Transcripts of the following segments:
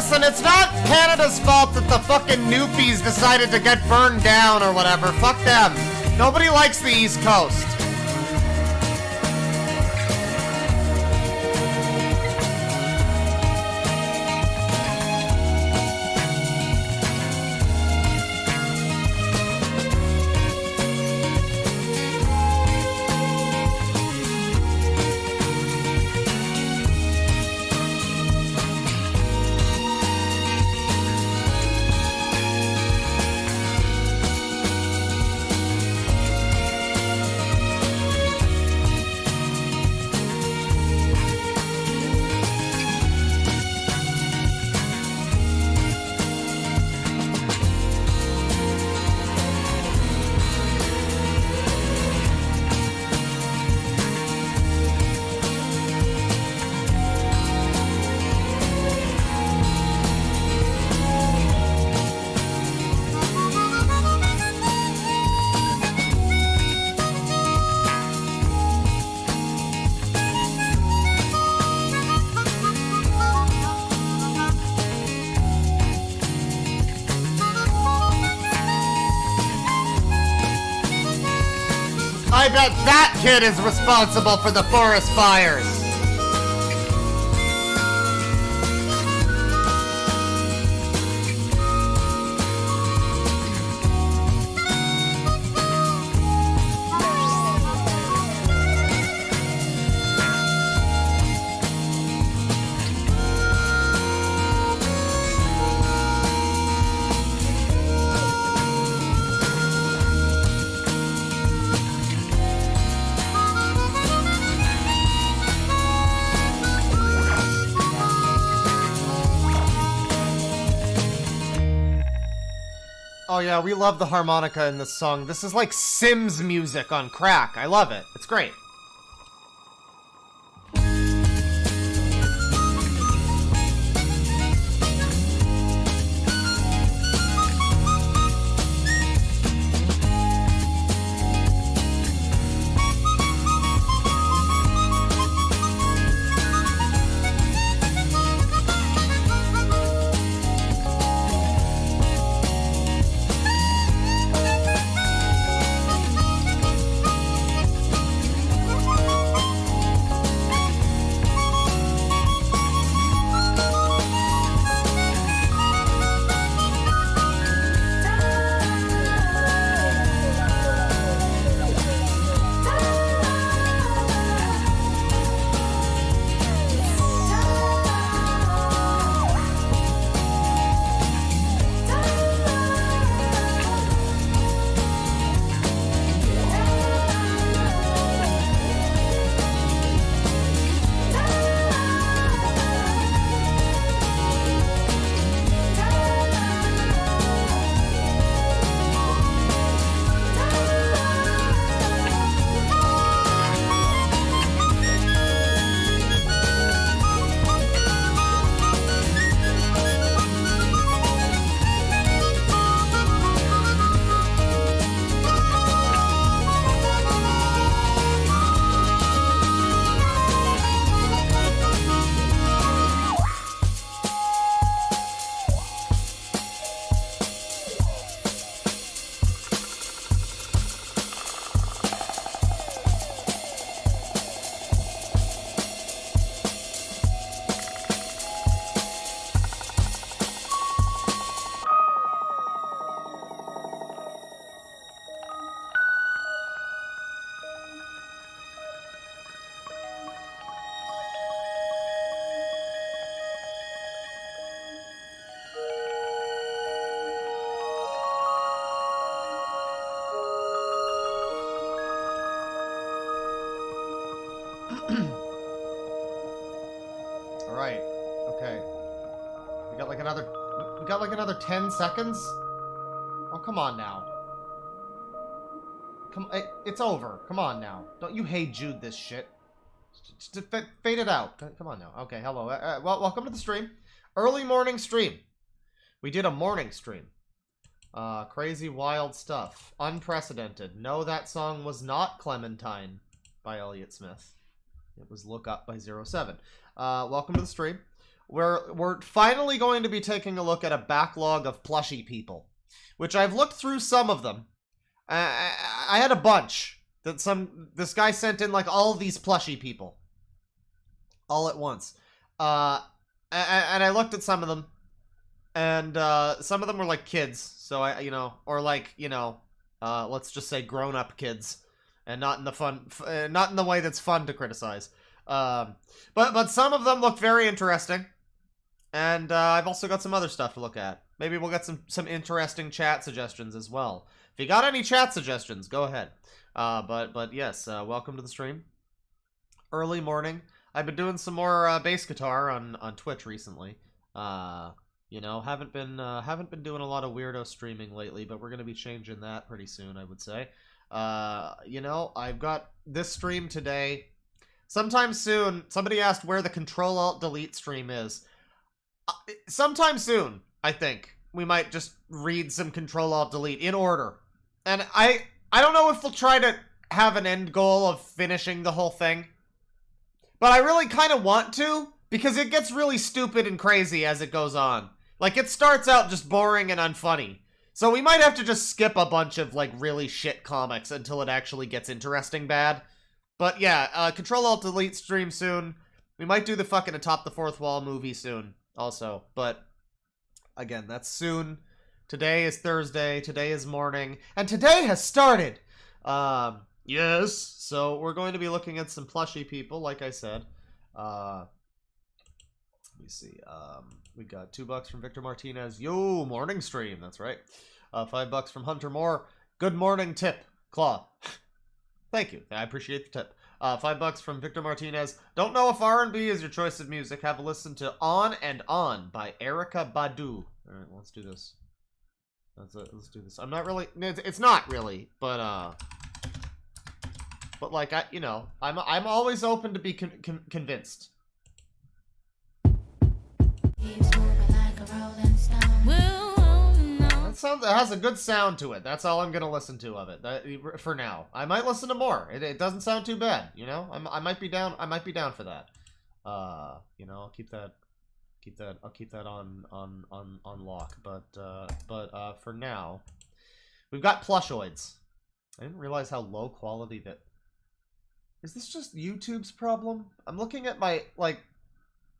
listen, it's not Canada's fault that the fucking Newfies decided to get burned down or whatever. Fuck them. Nobody likes the East Coast. I bet that kid is responsible for the forest fires. Oh yeah, we love the harmonica in this song. This is like Sims music on crack. I love it. It's great. Alright, okay. We got like another 10 seconds? Oh, come on now. It's over. Come on now. Don't you Hey Jude this shit. Just fade it out. Come on now. Okay, hello. Well, welcome to the stream. Early morning stream. We did a morning stream. Crazy wild stuff. Unprecedented. No, that song was not Clementine by Elliott Smith. It was Look Up by 07. Welcome to the stream. we're finally going to be taking a look at a backlog of plushie people, which I've looked through some of them. I had a bunch that this guy sent in, like, all of these plushie people all at once. And I looked at some of them, and some of them were like kids, so or like, let's just say grown-up kids, and not in the way that's fun to criticize. But some of them look very interesting, and I've also got some other stuff to look at. Maybe we'll get some interesting chat suggestions as well. If you got any chat suggestions, go ahead. But yes, welcome to the stream. Early morning. I've been doing some more bass guitar on Twitch recently. Haven't been doing a lot of weirdo streaming lately, but we're gonna be changing that pretty soon, I would say. I've got this stream today. Sometime soon, somebody asked where the Control-Alt-Delete stream is. Sometime soon, I think, we might just read some Control-Alt-Delete in order. And I don't know if we'll try to have an end goal of finishing the whole thing. But I really kind of want to, because it gets really stupid and crazy as it goes on. Like, it starts out just boring and unfunny. So we might have to just skip a bunch of, like, really shit comics until it actually gets interesting bad. But yeah, Control-Alt-Delete stream soon. We might do the fucking Atop the Fourth Wall movie soon, also. But, again, that's soon. Today is Thursday, today is morning, and today has started! Yes, so we're going to be looking at some plushie people, like I said. Let me see, we got $2 from Victor Martinez. Yo, morning stream, that's right. $5 from Hunter Moore. Good morning tip, Claw. Thank you, I appreciate the tip. $5 from Victor Martinez. Don't know if R&B is your choice of music. Have a listen to On and On by Erykah Badu. Alright, let's do this. Let's do this. I'm not really... It's not really, but like, I'm always open to be convinced. That has a good sound to it. That's all I'm gonna listen to of it. For now, I might listen to more. It doesn't sound too bad. I might be down. I might be down for that. I'll keep that on lock. But for now, we've got Plushoids. I didn't realize how low quality that. Is this just YouTube's problem? I'm looking at my, like,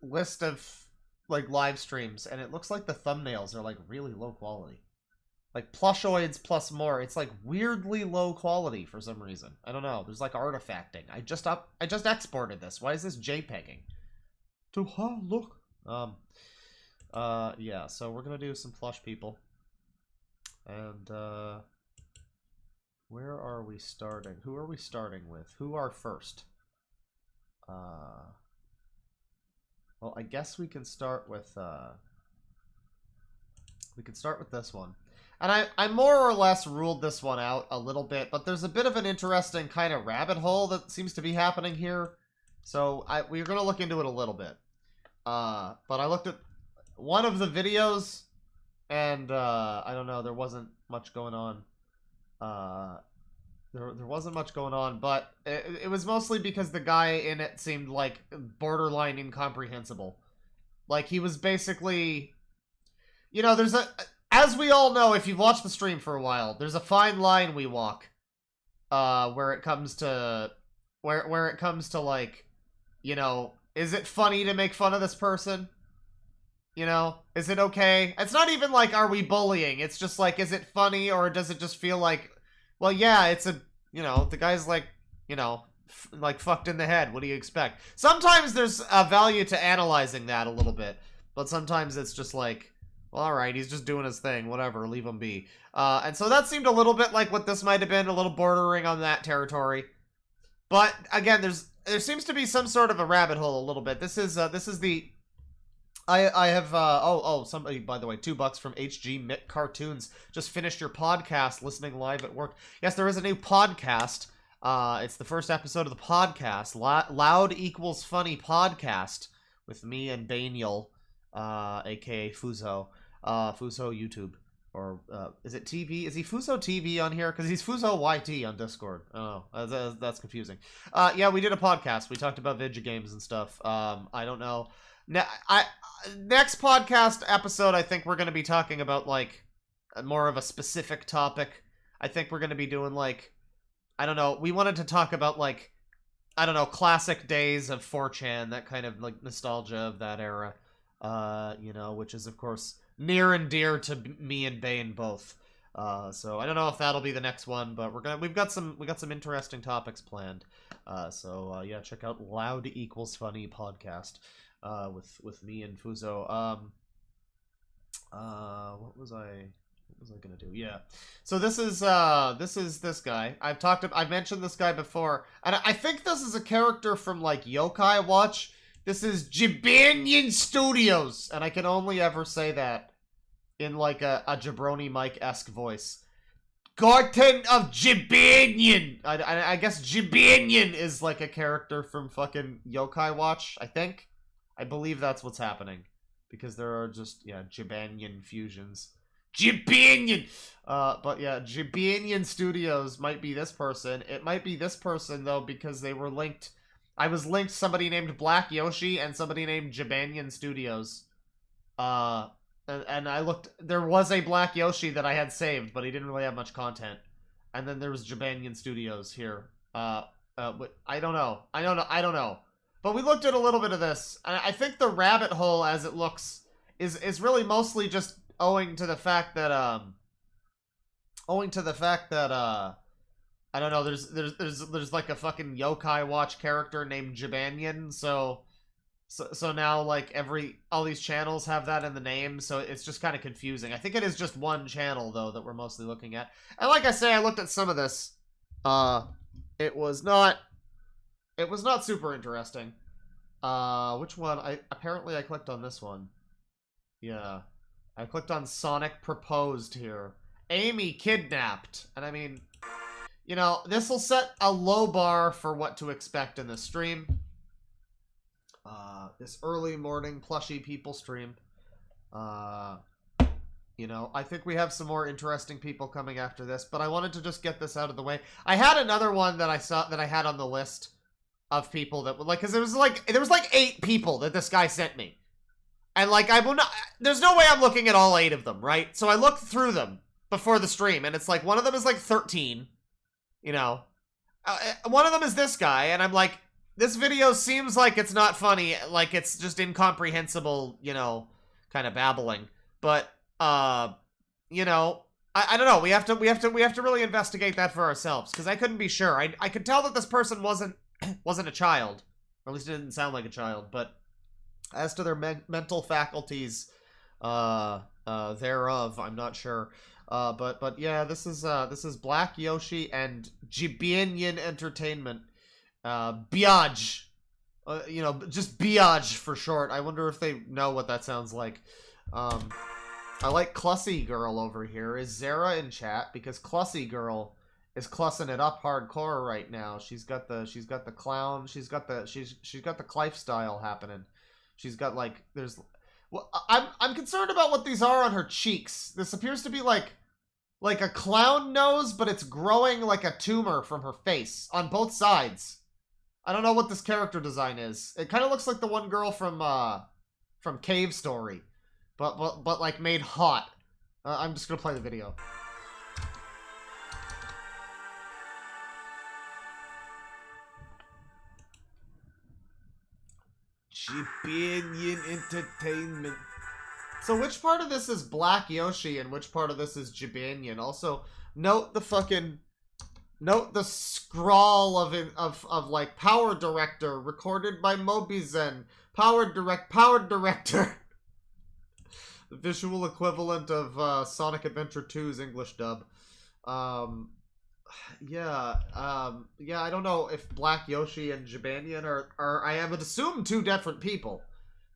list of, like, live streams, and it looks like the thumbnails are, like, really low quality. Like, Plushoids plus more, it's, like, weirdly low quality for some reason. I don't know. There's, like, artifacting. I just exported this. Why is this JPEGing? Look. Yeah, so we're gonna do some plush people. And, where are we starting? Who are we starting with? Who are first? Well, I guess we can start with this one. And I more or less ruled this one out a little bit, but there's a bit of an interesting kind of rabbit hole that seems to be happening here. So we're gonna look into it a little bit. But I looked at one of the videos, and I don't know, there wasn't much going on. There wasn't much going on, but it was mostly because the guy in it seemed like borderline incomprehensible. Like, he was basically, there's as we all know, if you've watched the stream for a while, there's a fine line we walk, where it comes to, like, is it funny to make fun of this person? Is it okay? It's not even like, are we bullying? It's just like, is it funny, or does it just feel like, well, yeah, it's a, the guy's like, like fucked in the head. What do you expect? Sometimes there's a value to analyzing that a little bit, but sometimes it's just like, well, alright, he's just doing his thing, whatever, leave him be. And so that seemed a little bit like what this might have been, a little bordering on that territory. But, again, there seems to be some sort of a rabbit hole a little bit. This is the... I have, somebody, by the way, $2 from HG Mick Cartoons. Just finished your podcast, listening live at work. Yes, there is a new podcast. It's the first episode of the podcast, Loud Equals Funny Podcast, with me and Baniel, aka Fuzo. Fuzo YouTube. Or, is it TV? Is he Fuzo TV on here? Because he's Fuzo YT on Discord. Oh, that's confusing. Yeah, we did a podcast. We talked about video games and stuff. I don't know. Next podcast episode, I think we're going to be talking about, like, more of a specific topic. I think we're going to be doing, like, I don't know, we wanted to talk about, like, I don't know, classic days of 4chan, that kind of, like, nostalgia of that era, you know, which is, of course, near and dear to me and Bane both. So I don't know if that'll be the next one, but we've got some interesting topics planned. So yeah, check out Loud Equals Funny podcast, with me and Fuzo. What was I gonna do? Yeah. So this is this guy. I've mentioned this guy before, and I think this is a character from, like, Yokai Watch. This is Jibanyan Studios, and I can only ever say that in, like, a Jabroni Mike-esque voice. Garten of Jibanyan! I guess Jibanyan is, like, a character from fucking Yokai Watch, I think. I believe that's what's happening. Because there are just, yeah, Jibanyan fusions. Jibanyan! But yeah, Jibanyan Studios might be this person. It might be this person, though, because they were linked. I was linked somebody named Black Yoshi and somebody named Jibanyan Studios. And I looked, there was a Black Yoshi that I had saved, but he didn't really have much content. And then there was Jibanyan Studios here. But I don't know. I don't know. But we looked at a little bit of this. And I think the rabbit hole, as it looks, is really mostly just owing to the fact that, I don't know, there's like a fucking Yokai Watch character named Jibanyan, so now, like, all these channels have that in the name, so it's just kind of confusing. I think it is just one channel, though, that we're mostly looking at. And like I say, I looked at some of this. It was not super interesting. Which one? Apparently I clicked on this one. Yeah. I clicked on Sonic Proposed here. Amy kidnapped. And I mean, you know, this will set a low bar for what to expect in this stream. This early morning plushy people stream. You know, I think we have some more interesting people coming after this, but I wanted to just get this out of the way. I had another one that I saw that I had on the list of people that would, like, because there was like 8 people that this guy sent me. And, like, there's no way I'm looking at all 8 of them, right? So I looked through them before the stream, and it's like, one of them is like 13, you know. One of them is this guy, and I'm like, this video seems like it's not funny, like it's just incomprehensible, you know, kind of babbling. But, you know, I don't know. We have to really investigate that for ourselves, because I couldn't be sure. I could tell that this person wasn't a child, or at least it didn't sound like a child. But as to their mental faculties, thereof, I'm not sure. But yeah, this is Black Yoshi and Jibanyan Entertainment. Biaj. You know, just Biaj for short. I wonder if they know what that sounds like. I like Clussy Girl over here. Is Zara in chat? Because Clussy Girl is clussing it up hardcore right now. She's got the clown. She's got the Clive style happening. She's got, like, well, I'm concerned about what these are on her cheeks. This appears to be like a clown nose, but it's growing like a tumor from her face on both sides. I don't know what this character design is. It kind of looks like the one girl from Cave Story, but like made hot. I'm just gonna play the video. Jibanyan Entertainment. So which part of this is Black Yoshi and which part of this is Jibanyan? Also, note the scrawl of like Power Director recorded by Mobizen. Power Director. The visual equivalent of Sonic Adventure 2's English dub. Yeah, I don't know if Black Yoshi and Jibanyan are I would assume 2 different people.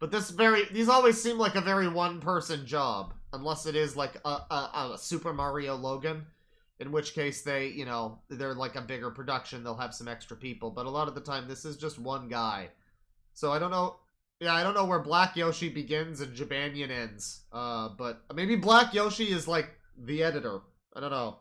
But these always seem like a very one-person job. Unless it is like a Super Mario Logan. In which case they're like a bigger production, they'll have some extra people. But a lot of the time this is just one guy. So I don't know. Yeah, I don't know where Black Yoshi begins and Jibanyan ends. But maybe Black Yoshi is like the editor. I don't know.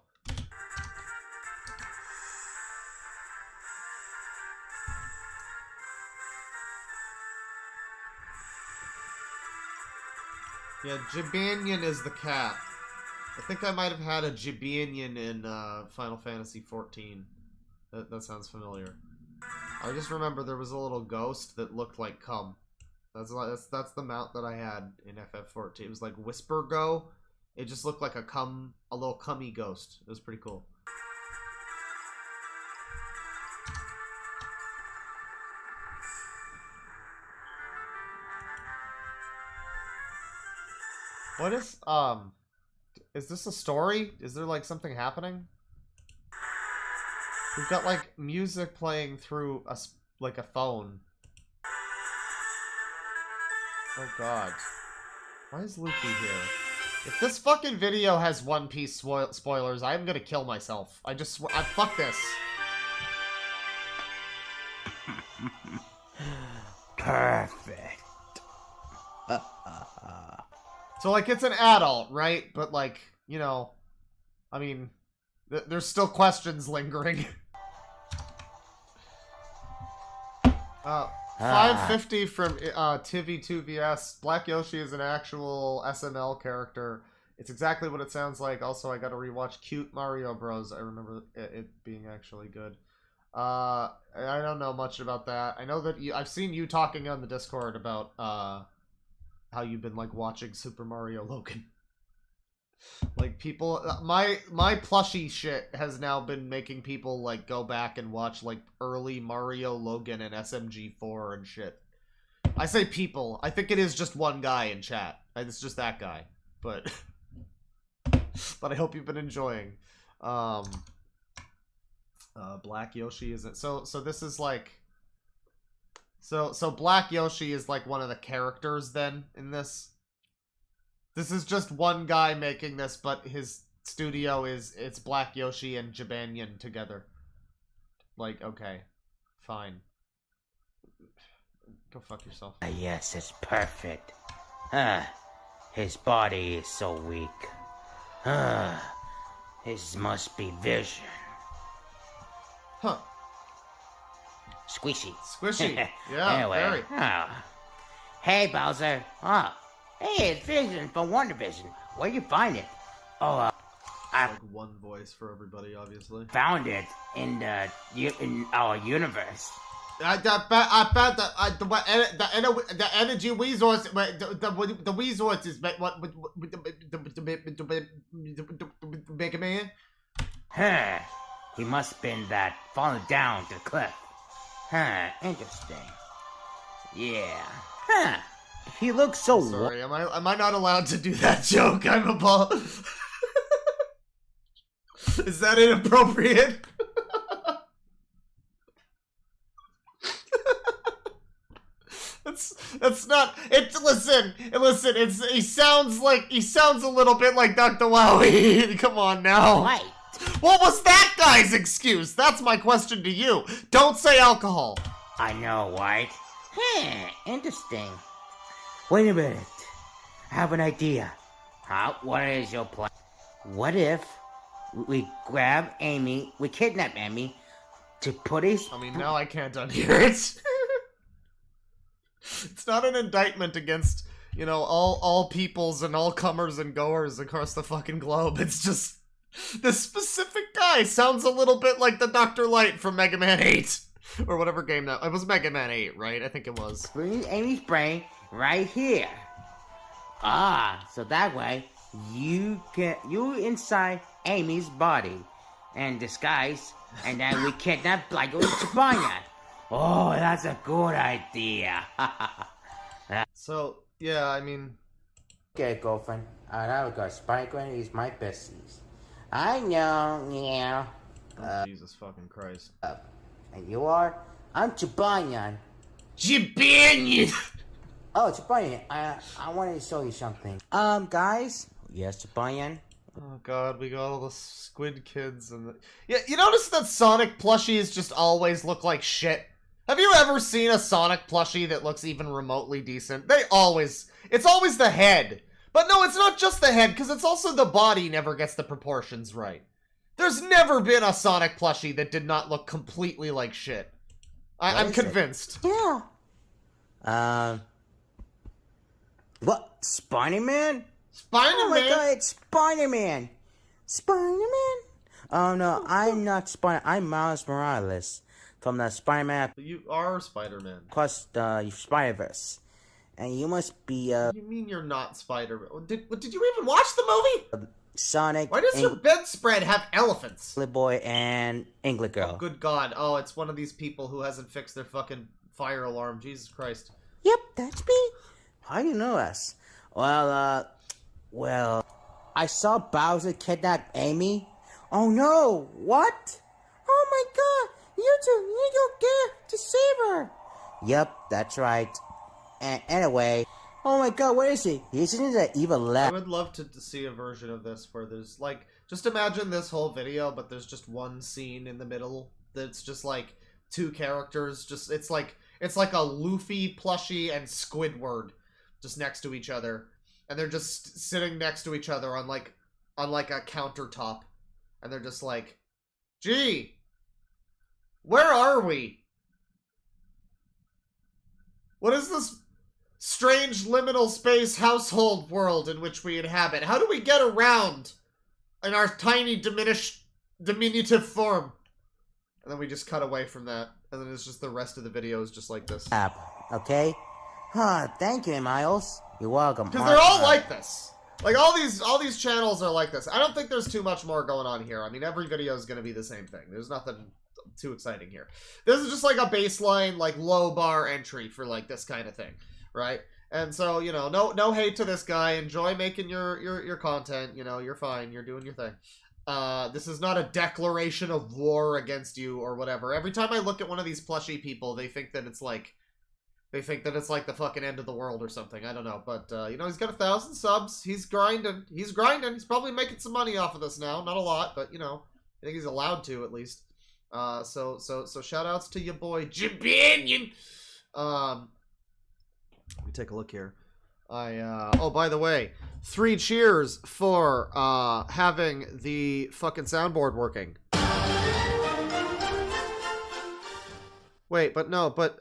Yeah, Jibanion is the cat. I think I might have had a Jibanion in Final Fantasy XIV. That sounds familiar. I just remember there was a little ghost that looked like cum. That's the mount that I had in FF14. It was like Whisper Go. It just looked like a little cummy ghost. It was pretty cool. What is this a story? Is there like something happening? We've got like music playing through like a phone. Oh god. Why is Luffy here? If this fucking video has One Piece spoilers, I'm gonna kill myself. Fuck this. Perfect. So, like, it's an adult, right? But, like, you know, I mean, there's still questions lingering. 550 from Tivy2VS. Black Yoshi is an actual SNL character. It's exactly what it sounds like. Also, I gotta rewatch Cute Mario Bros. I remember it being actually good. I don't know much about that. I know that I've seen you talking on the Discord about how you've been like watching Super Mario Logan. Like people, my plushie shit has now been making people like go back and watch like early Mario Logan and SMG4 and shit. I say people. I think it is just one guy in chat. It's just that guy. But but I hope you've been enjoying. Black Yoshi isn't so this is like so Black Yoshi is like one of the characters then in this. This is just one guy making this, but his studio it's Black Yoshi and Jibanion together. Like, okay. Fine. Go fuck yourself. Yes, it's perfect. His body is so weak. His must be vision. Huh. Squishy. Squishy. Yeah, anyway. very. Hey, Bowser. Hey, it's Vision from Wonder Vision. Where'd you find it? I like one voice for everybody, obviously. Found it in our universe. I found the energy resource, the resources, Mega Man. He must have been that falling down to the cliff. Interesting. Yeah. He looks so. Sorry, am I not allowed to do that joke? I'm a ball. Is that inappropriate? That's not it. Listen. He sounds a little bit like Dr. Wowie. Come on now. Right. What was that guy's excuse? That's my question to you. Don't say alcohol. I know, right? Interesting. Wait a minute. I have an idea. What is your plan? What if we grab Amy, we kidnap Amy, to put his... I mean, now I can't unhear it. It's not an indictment against, you know, all peoples and all comers and goers across the fucking globe. It's just... This specific guy sounds a little bit like the Dr. Light from Mega Man 8. Or whatever game that... It was Mega Man 8, right? I think it was. Bring Amy's brain right here. So that way, you inside Amy's body and disguise, and then we kidnap Black Yoshi. Oh, that's a good idea. So, yeah, I mean... Okay, girlfriend. Now we got Spider-Man is my business. I know, yeah. Jesus fucking Christ. And you are? I'm Jibanion. Jibanion! Oh, Jibanion, I wanted to show you something. Guys? Yes, Jibanion? Oh god, we got all the squid kids and the... Yeah, you notice that Sonic plushies just always look like shit? Have you ever seen a Sonic plushie that looks even remotely decent? It's always the head. But no, it's not just the head, because it's also the body never gets the proportions right. There's never been a Sonic plushie that did not look completely like shit. I'm convinced. Yeah. What? Spider-Man? Spider-Man? Oh my god, it's Spider-Man! Spider-Man? Oh no, I'm not Spider. I'm Miles Morales from the Spider-Man You are Spider-Man. plus the Spider-Verse. And you must be, What do you mean you're not Spider-Man? Did you even watch the movie? Sonic. Why does your bedspread have elephants? Boy and England Girl. Oh, good God. Oh, it's one of these people who hasn't fixed their fucking fire alarm. Jesus Christ. Yep, that's me. How do you know us? Well, I saw Bowser kidnap Amy. Oh no, what? Oh my god, you don't get to save her. Yep, that's right. And anyway, oh my god, where is he? He's in the evil lab. I would love to see a version of this where there's like, just imagine this whole video, but there's just one scene in the middle that's just like two characters. Just it's like a Luffy plushie and Squidward just next to each other, and they're just sitting next to each other on like a countertop, and they're just like, "Gee, where are we? What is this strange liminal space household world in which we inhabit? How do we get around in our tiny diminutive form?" And then we just cut away from that, and then it's just the rest of the video is just like this. Okay? Thank you, Miles. You're welcome. Because they're all like this. Like, all these channels are like this. I don't think there's too much more going on here. I mean, every video is going to be the same thing. There's nothing too exciting here. This is just like a baseline, like, low bar entry for, like, this kind of thing, right? And so, you know, no hate to this guy. Enjoy making your content. You know, you're fine. You're doing your thing. This is not a declaration of war against you or whatever. Every time I look at one of these plushy people, they think that it's like the fucking end of the world or something. I don't know. But, you know, he's got 1,000 subs. He's grinding. He's He's probably making some money off of this now. Not a lot, but, you know, I think he's allowed to, at least. So shout outs to your boy, Jabinion. Let me take a look here. Oh, by the way, 3 cheers for, having the fucking soundboard working. Wait,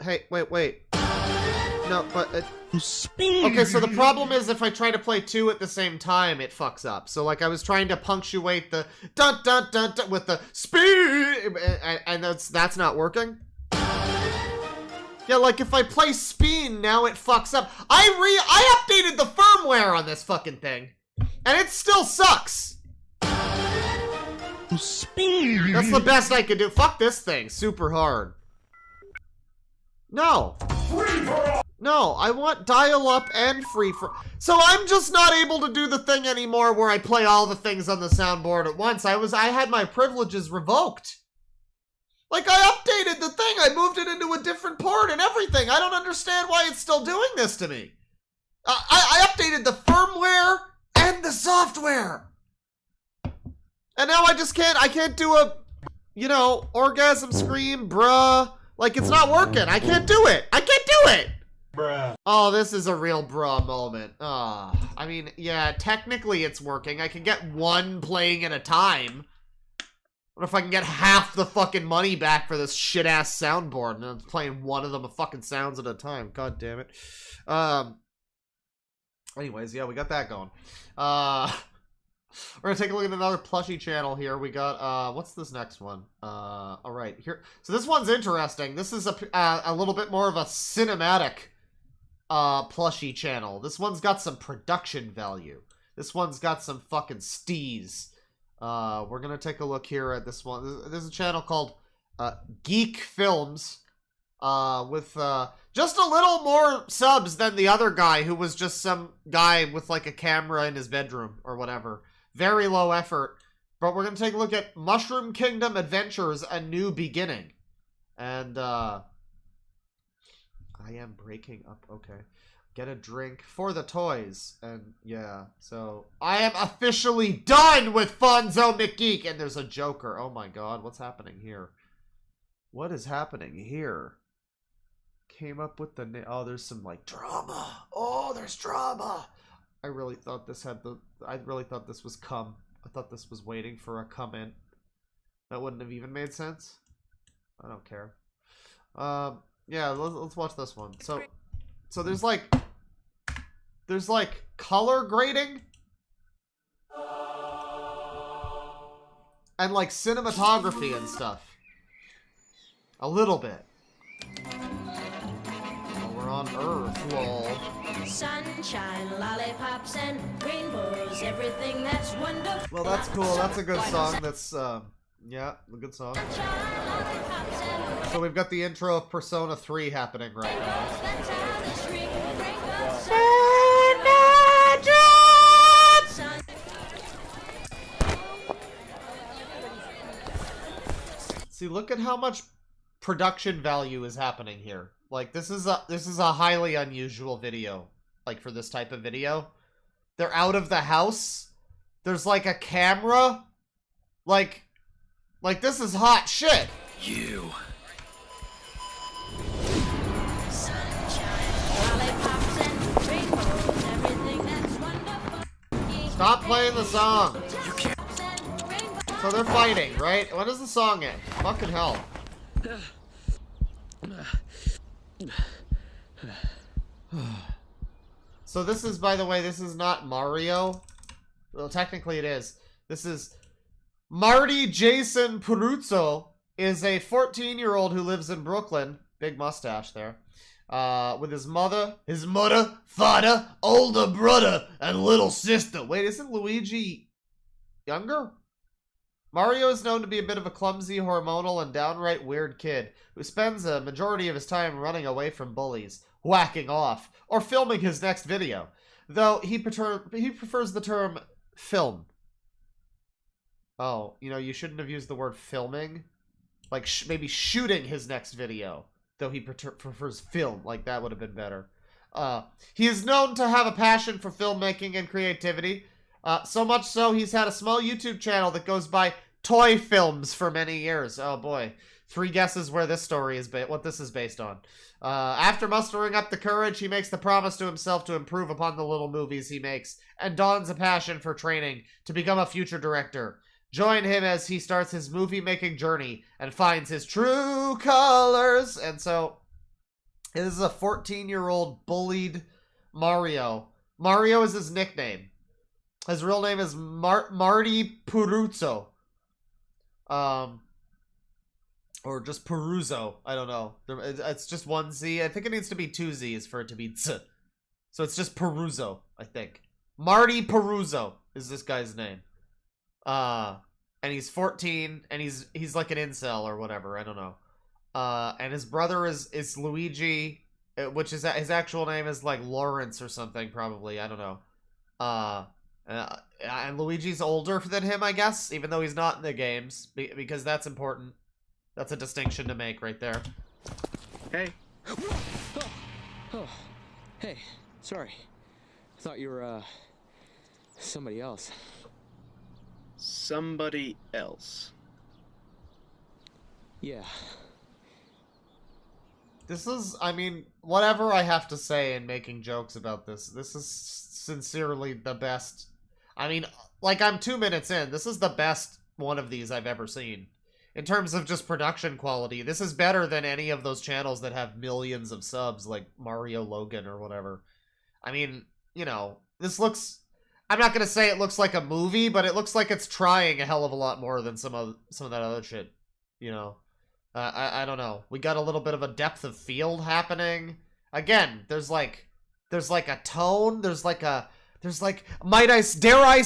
hey, wait. No, but okay, so the problem is if I try to play 2 at the same time, it fucks up. So, like, I was trying to punctuate the dun dun dun dun with the speed, and that's not working. Yeah, like, if I play Speen, now it fucks up. I updated the firmware on this fucking thing, and it still sucks. Speen. That's the best I could do. Fuck this thing. Super hard. No. No, I want dial-up and free-for... So I'm just not able to do the thing anymore where I play all the things on the soundboard at once. I had my privileges revoked. Like, I updated the thing. I moved it into a different port and everything. I don't understand why it's still doing this to me. I updated the firmware and the software. And now I can't do a, you know, orgasm scream, bruh. Like, it's not working. I can't do it. I can't do it. Bruh. Oh, this is a real bruh moment. I mean, yeah, technically it's working. I can get 1 playing at a time. What if I can get half the fucking money back for this shit-ass soundboard and I'm playing 1 of them fucking sounds at a time? God damn it. Anyways, yeah, we got that going. We're gonna take a look at another plushie channel here. We got, what's this next one? Alright, here. So this one's interesting. This is a little bit more of a cinematic, plushie channel. This one's got some production value. This one's got some fucking steez. We're gonna take a look here at this one. There's a channel called, Geek Films, with, just a little more subs than the other guy who was just some guy with, like, a camera in his bedroom or whatever. Very low effort. But we're going to take a look at Mushroom Kingdom Adventures, A New Beginning. And, I am breaking up. Okay. Get a drink for the toys. And, yeah. So, I am officially done with Fonzo McGeek. And there's a Joker. Oh my god. What's happening here? What is happening here? Came up with the name. Oh, there's some, like, drama. Oh, there's drama. I really thought this was cum. I thought this was waiting for a come in. That wouldn't have even made sense. I don't care. Yeah, let's watch this one. So there's like there's like color grading and like cinematography and stuff. A little bit. Oh, we're on Earth, lol. Sunshine, lollipops, and rainbows, everything that's wonderful. Well, that's cool. That's a good song. That's, yeah, a good song. So we've got the intro of Persona 3 happening right now. See, look at how much production value is happening here. Like, this is a highly unusual video. Like, for this type of video. They're out of the house. There's, like, a camera. Like, this is hot shit. You. Stop playing the song. You can't. So they're fighting, right? When does the song end? Fucking hell. So this is, by the way, this is not Mario. Well, technically it is. This is Marty Jason Peruzzo is a 14-year-old who lives in Brooklyn. Big mustache there. With his mother, father, older brother, and little sister. Wait, isn't Luigi younger? Mario is known to be a bit of a clumsy, hormonal, and downright weird kid who spends a majority of his time running away from bullies, whacking off, or filming his next video. Though he prefers the term film. Oh, you know, you shouldn't have used the word filming. Like, maybe shooting his next video. Though he prefers film. Like, that would have been better. He is known to have a passion for filmmaking and creativity. So much so, he's had a small YouTube channel that goes by Toy Films for many years. Oh boy. 3 guesses where this story is what this is based on. After mustering up the courage, he makes the promise to himself to improve upon the little movies he makes, and dawns a passion for training to become a future director. Join him as he starts his movie-making journey and finds his true colors. And so, this is a 14-year-old bullied Mario. Mario is his nickname. His real name is Marty Peruzzo. Or just Peruzzo. I don't know. It's just 1 Z. I think it needs to be 2 Z's for it to be Z. So it's just Peruzzo, I think. Marty Peruzzo is this guy's name. And he's 14, and he's like an incel or whatever, I don't know. And his brother is Luigi, which is, his actual name is like Lawrence or something, probably, I don't know. And Luigi's older than him, I guess, even though he's not in the games, because that's important. That's a distinction to make right there. Hey. Oh, hey, sorry. I thought you were, somebody else. Somebody else. Yeah. This is, I mean, whatever I have to say in making jokes about this, this is sincerely the best. I mean, like, I'm 2 minutes in. This is the best one of these I've ever seen. In terms of just production quality, this is better than any of those channels that have millions of subs, like Mario Logan or whatever. I mean, you know, this looks... I'm not gonna say it looks like a movie, but it looks like it's trying a hell of a lot more than some of that other shit, you know. I don't know. We got a little bit of a depth of field happening. Again, there's like a tone. There's like, dare I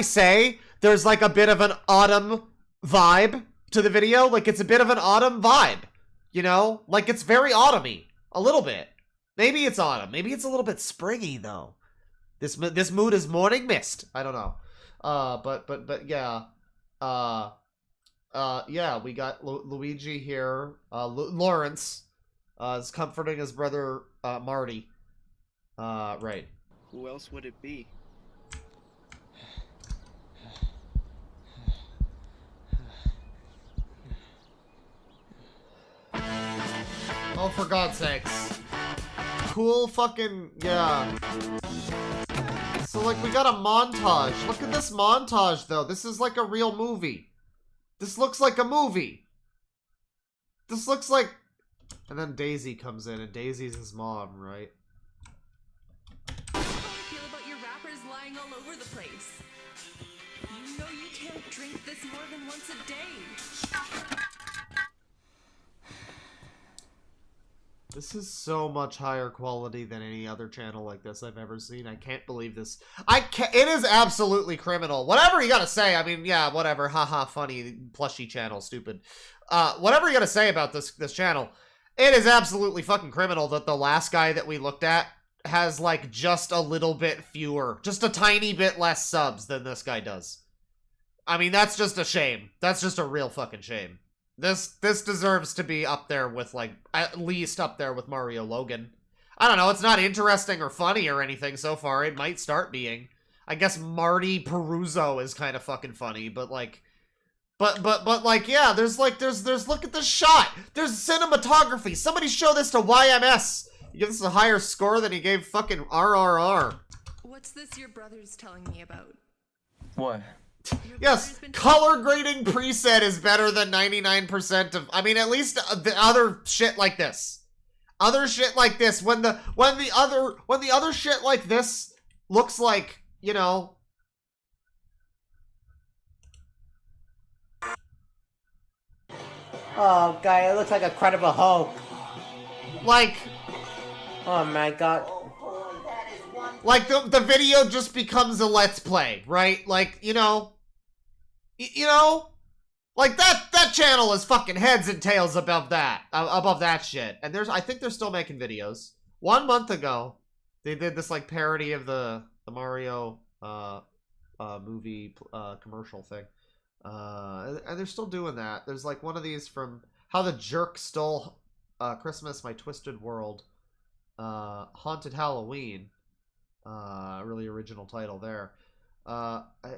say, there's like a bit of an autumn vibe to the video. Like, it's a bit of an autumn vibe, you know? Like, it's very autumny, a little bit. Maybe it's autumn. Maybe it's a little bit springy though. This mood is morning mist. I don't know. But yeah. Yeah, we got Luigi here. Lawrence is comforting his brother Marty. Right. Who else would it be? Oh, for God's sakes. Cool fucking, yeah. So, like, we got a montage. Look at this montage, though. This is like a real movie. This looks like a movie. This looks like... And then Daisy comes in, and Daisy's his mom, right? over the place. You know you can't drink this more than once a day. This is so much higher quality than any other channel like this I've ever seen. I can't believe this. It is absolutely criminal. Whatever you gotta say. I mean, yeah, whatever. Haha, funny. Plushy channel, stupid. Whatever you gotta say about this channel, it is absolutely fucking criminal that the last guy that we looked at has, like, just a little bit fewer, just a tiny bit less subs than this guy does. I mean, that's just a shame. That's just a real fucking shame. This deserves to be up there with, like, at least up there with Mario Logan. I don't know, it's not interesting or funny or anything so far. It might start being. I guess Marty Peruzzo is kind of fucking funny, but, like... But like, yeah, there's look at this shot! There's cinematography! Somebody show this to YMS! You give this a higher score than he gave fucking RRR. What's this your brother's telling me about? What? Yes, color grading preset is better than 99% of, I mean, at least the other shit like this. Other shit like this, when the other shit like this looks like, you know... Oh, guy, it looks like a Credible Hulk. Like... Oh my god. Like, the video just becomes a let's play, right? Like, you know... You know? Like, that channel is fucking heads and tails above that shit. And I think they're still making videos. 1 month ago, they did this, like, parody of the Mario, movie, commercial thing. And they're still doing that. There's, like, one of these from How the Jerk Stole, Christmas, My Twisted World, Haunted Halloween. Really original title there.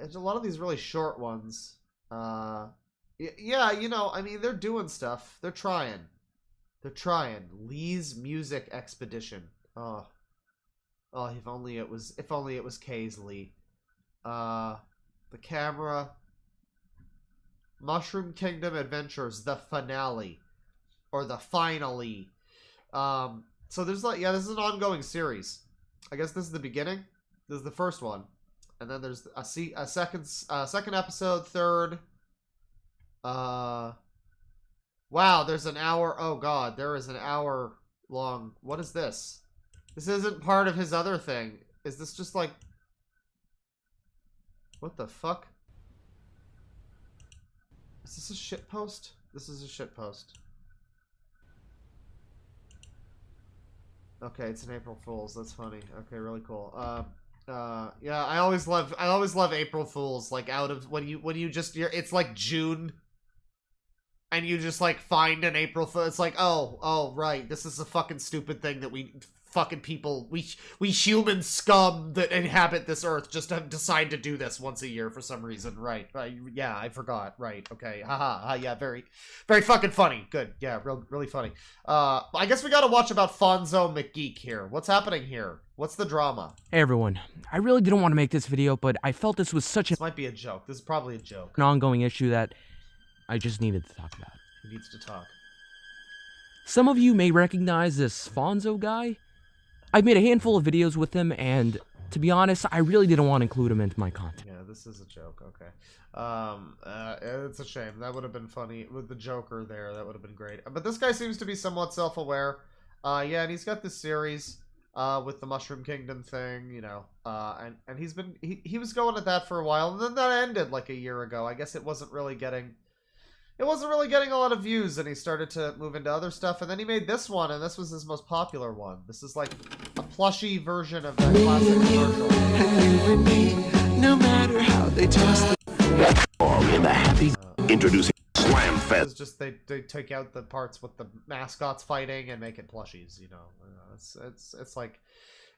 It's a lot of these really short ones. Yeah, you know, I mean, they're doing stuff. They're trying. Lee's Music Expedition. Oh, if only it was Kay's Lee. The Camera. Mushroom Kingdom Adventures, the finale. Or the finally. So there's like, yeah, this is an ongoing series. I guess this is the beginning. This is the first one. And then there's a second episode, third. Wow, there's an hour. Oh god, there is an hour long. What is this? This isn't part of his other thing. Is this just like... What the fuck? Is this a shit post? This is a shit post. Okay, it's an April Fool's. That's funny. Okay, really cool. Yeah, I always love April Fools. Like, out of when you just it's like June, and you just like find an April Fool. It's like, oh right, this is a fucking stupid thing that we fucking people, we human scum that inhabit this earth just decide to do this once a year for some reason. Right? Yeah, I forgot. Right? Okay. Haha. Yeah, very fucking funny. Good. Yeah, really funny. I guess we gotta watch about Fonzo McGeek here. What's happening here? What's the drama? Hey everyone, I really didn't want to make this video, but I felt this was such This might be a joke. This is probably a joke. an ongoing issue that I just needed to talk about. He needs to talk. Some of you may recognize this Fonzo guy. I've made a handful of videos with him, and to be honest, I really didn't want to include him into my content. Yeah, this is a joke. Okay. It's a shame. That would have been funny with the Joker there. That would have been great. But this guy seems to be somewhat self-aware. Yeah, and he's got this series with the Mushroom Kingdom thing, you know. And he was going at that for a while, and then that ended like a year ago. I guess it wasn't really getting a lot of views, and he started to move into other stuff, and then he made this one, and this was his most popular one. This is like a plushy version of that classic commercial. No matter how they toss the ball in the happy introducing Slam Fest. It's just they take out the parts with the mascots fighting and make it plushies, you know. It's like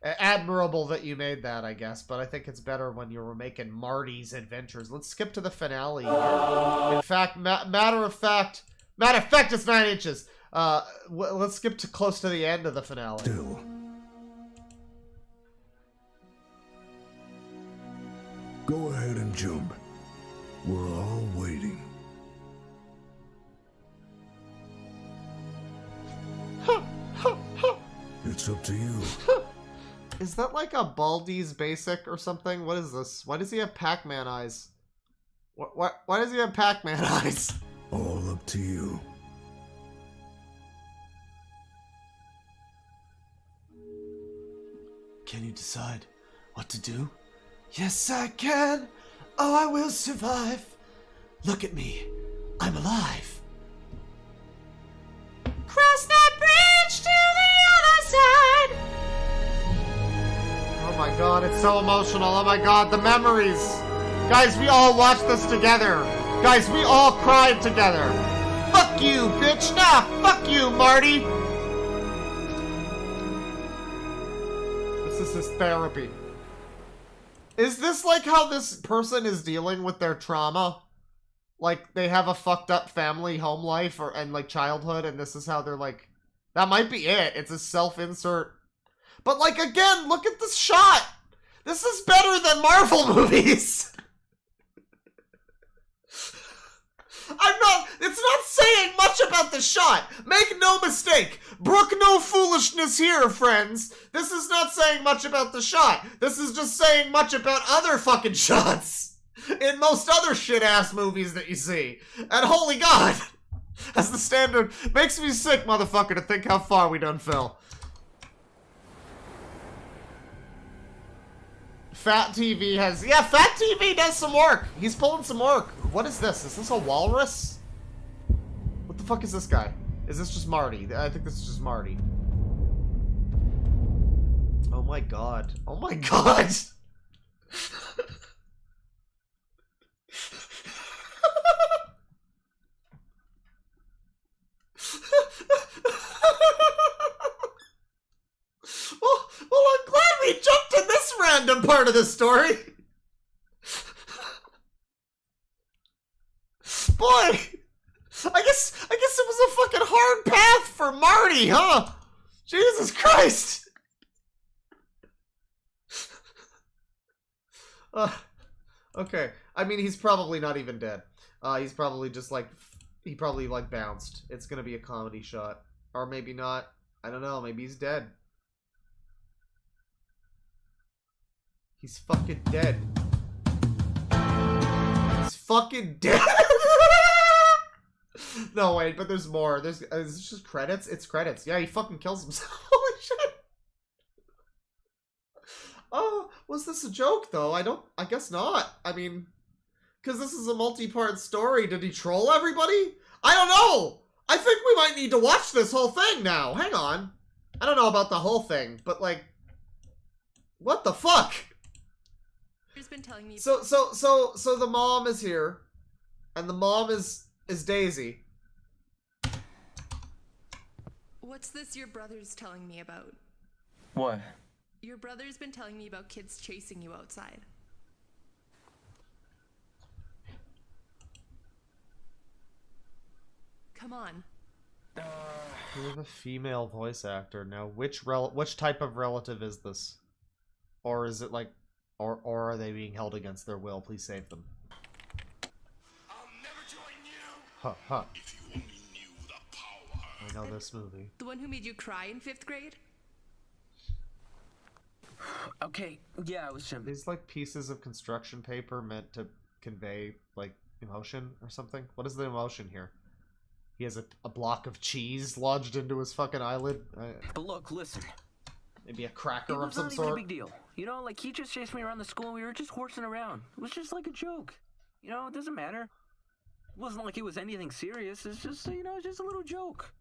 admirable that you made that, I guess, but I think it's better when you were making Marty's Adventures. Let's skip to the finale here. In fact, matter of fact, it's 9 inches. Let's skip to close to the end of the finale. Still. Go ahead and jump. We're all waiting. It's up to you. Is that like a Baldi's basic or something? What is this? Why does he have Pac-Man eyes? Why does he have Pac-Man eyes? All up to you. Can you decide what to do? Yes, I can. Oh, I will survive. Look at me. I'm alive. Cross that bridge to the other side. Oh my god, it's so emotional. Oh my god, the memories. Guys, we all watched this together. Guys, we all cried together. Fuck you, bitch. Nah, fuck you, Marty. This is his therapy. Is this like how this person is dealing with their trauma? Like, they have a fucked up family home life and like childhood, and this is how they're like... That might be it. It's a self-insert. But like, again, look at this shot! This is better than Marvel movies! It's not saying much about the shot. Make no mistake. Brook no foolishness here, friends. This is not saying much about the shot. This is just saying much about other fucking shots in most other shit-ass movies that you see. And holy god, as the standard, makes me sick, motherfucker, to think how far we done fell. Fat TV has... Yeah, Fat TV does some work. He's pulling some work. What is this? Is this a walrus? What the fuck is this guy? Is this just Marty? I think this is just Marty. Oh my god. Oh my god! Well, I'm glad we jumped in this random part of the story. Boy, I guess it was a fucking hard path for Marty, huh? Jesus Christ. Okay. I mean, he's probably not even dead. He's probably just like, he probably like bounced. It's gonna be a comedy shot. Or maybe not. I don't know. Maybe he's dead. He's fucking dead. He's fucking dead. No, wait, but there's more. Is this just credits? It's credits. Yeah, he fucking kills himself. Holy shit. Oh, was this a joke, though? I guess not. I mean, because this is a multi-part story. Did he troll everybody? I don't know. I think we might need to watch this whole thing now. Hang on. I don't know about the whole thing, but like, what the fuck? Been telling me so the mom is here, and the mom is Daisy. What's this your brother's telling me about? What? Your brother's been telling me about kids chasing you outside. Come on. We have a female voice actor now. Which type of relative is this? Or is it like, or are they being held against their will? Please save them. I'll never join you. Huh, huh. If you only knew the power. I know this movie. The one who made you cry in 5th grade? Okay, yeah, it was him. These like pieces of construction paper meant to convey like emotion or something. What is the emotion here? He has a block of cheese lodged into his fucking eyelid. But look, listen. Maybe a cracker It of was some not even a sort. big deal. You know, like he just chased me around the school and we were just horsing around. It was just like a joke. You know, it doesn't matter. It wasn't like it was anything serious. It's just, you know, it's just a little joke.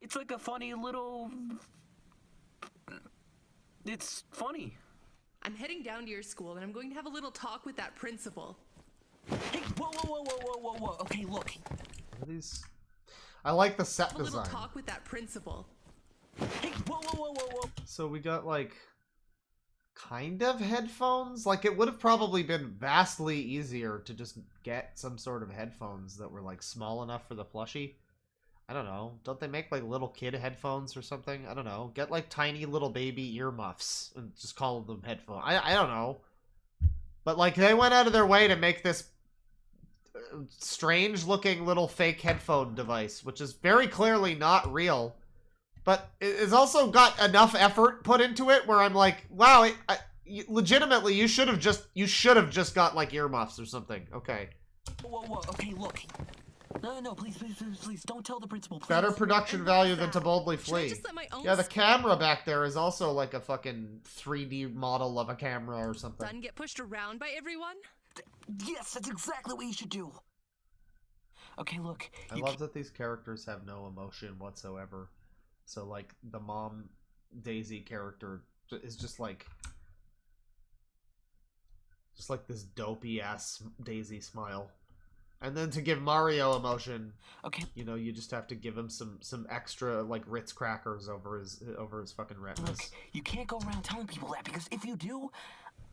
It's like a funny little... It's funny. I'm heading down to your school and I'm going to have a little talk with that principal. Hey, whoa. Okay, look. What are these? I like the set Have a little design. talk with that principal. Hey, whoa. So we got like kind of headphones. Like it would have probably been vastly easier to just get some sort of headphones that were like small enough for the plushie. I don't know. Don't they make like little kid headphones or something? I don't know. Get like tiny little baby earmuffs and just call them headphones. I don't know. But like they went out of their way to make this strange looking little fake headphone device, which is very clearly not real. but it's also got enough effort put into it where I'm like, wow, legitimately, you should have just got like earmuffs or something. Okay. Whoa, okay, look. No, please, don't tell the principal, please. Better production value than to boldly Should I flee. just let my own Yeah, the camera back there is also like a fucking 3D model of a camera or something. son get pushed around by everyone? Yes, that's exactly what you should do. Okay, look. I love that these characters have no emotion whatsoever. So, like, the mom Daisy character is just like this dopey ass Daisy smile. And then to give Mario emotion, okay, you know, you just have to give him some extra like Ritz crackers over his fucking retinas. Look, you can't go around telling people that, because if you do,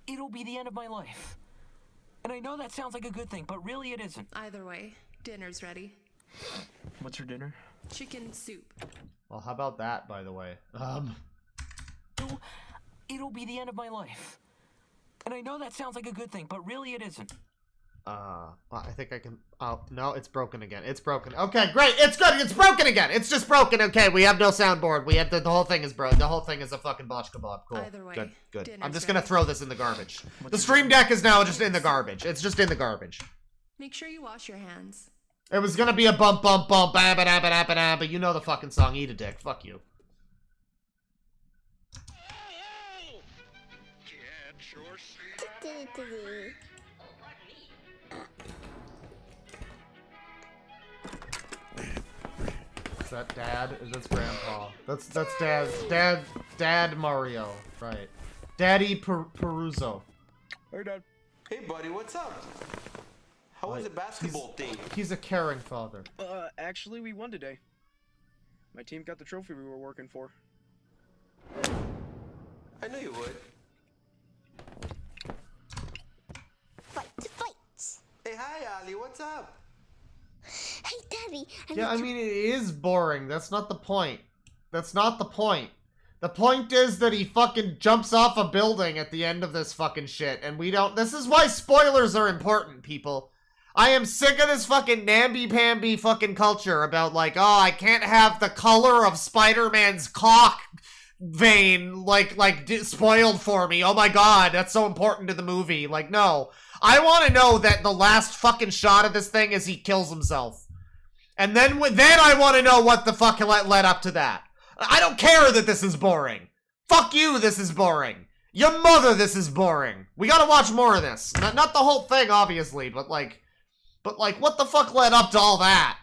it'll be the end of my life. And I know that sounds like a good thing, but really it isn't. Either way, dinner's ready. What's for dinner? Chicken soup. Well, how about that, by the way? It'll be the end of my life. And I know that sounds like a good thing, but really it isn't. I think I can. Oh no, it's broken again. It's broken. Okay, great. It's good. It's broken again. It's just broken. Okay, we have no soundboard. We have the whole thing is broken. The whole thing is a fucking botch kebab. Cool. Either way, Good. dinner's I'm just gonna ready. throw this in the garbage. The stream deck is now just in the garbage. It's just in the garbage. Make sure you wash your hands. It was gonna be a bump, ba ba da ba da ba da, but you know the fucking song. Eat a dick. Fuck you. Is that Dad? That's Grandpa. That's Dad Mario. Right. Daddy Peruzzo. Hey, Dad. Hey, buddy, what's up? How was the basketball thing? He's a caring father. Actually, we won today. My team got the trophy we were working for. I knew you would. Fight. Hey, hi, Ali, what's up? Hey, Daddy. Yeah, I mean, it is boring. That's not the point. That's not the point. The point is that he fucking jumps off a building at the end of this fucking shit, and we don't... This is why spoilers are important, people. I am sick of this fucking namby-pamby fucking culture about, like, oh, I can't have the color of Spider-Man's cock vein, spoiled for me. Oh my god, that's so important to the movie. Like, no. I want to know that the last fucking shot of this thing is he kills himself. And then I want to know what the fuck led up to that. I don't care that this is boring. Fuck you, this is boring. Your mother, this is boring. We gotta watch more of this. Not the whole thing, obviously, but like, what the fuck led up to all that?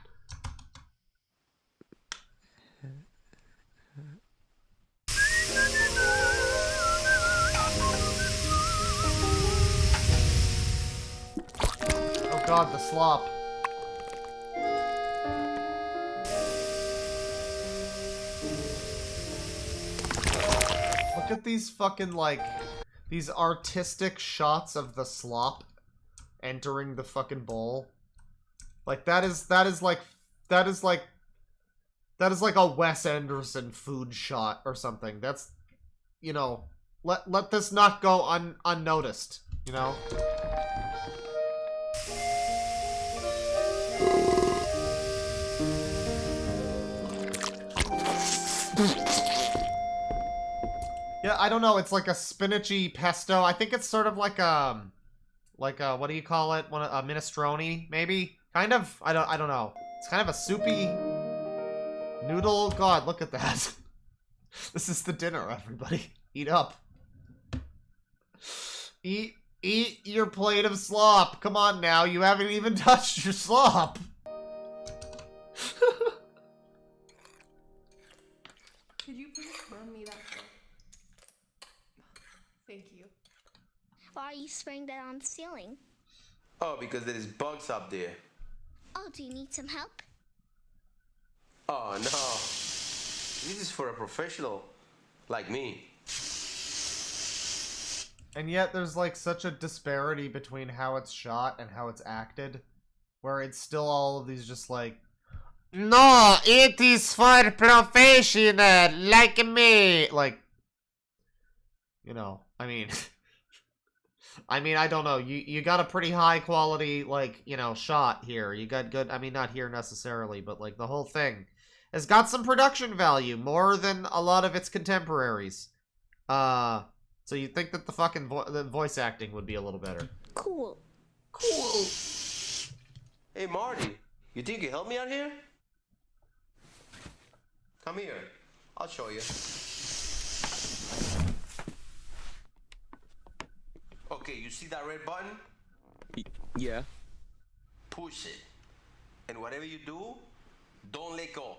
Oh god, the slop. Look at these fucking, like, these artistic shots of the slop entering the fucking bowl. Like, that is like a Wes Anderson food shot or something. That's, you know, let this not go unnoticed, you know? Yeah, I don't know. It's like a spinachy pesto. I think it's sort of like what do you call it? A minestrone, maybe? Kind of. I don't know. It's kind of a soupy noodle. God, look at that. This is the dinner, everybody. Eat up. Eat your plate of slop. Come on now. You haven't even touched your slop. Could you please burn me that book? Thank you. Why are you spraying that on the ceiling? Oh, because there is bugs up there. Oh, do you need some help? Oh, no. This is for a professional like me. And yet there's like such a disparity between how it's shot and how it's acted, where it's still all of these just like, no, it is for professional like me. Like, you know, I mean, I don't know. You got a pretty high quality, like, you know, shot here. You got good, I mean, not here necessarily, but like the whole thing. has got some production value, more than a lot of its contemporaries. So you'd think that the fucking the voice acting would be a little better. Cool. Cool. Hey, Marty, you think you help me out here? Come here. I'll show you. Okay, you see that red button? Yeah. Push it. And whatever you do, don't let go.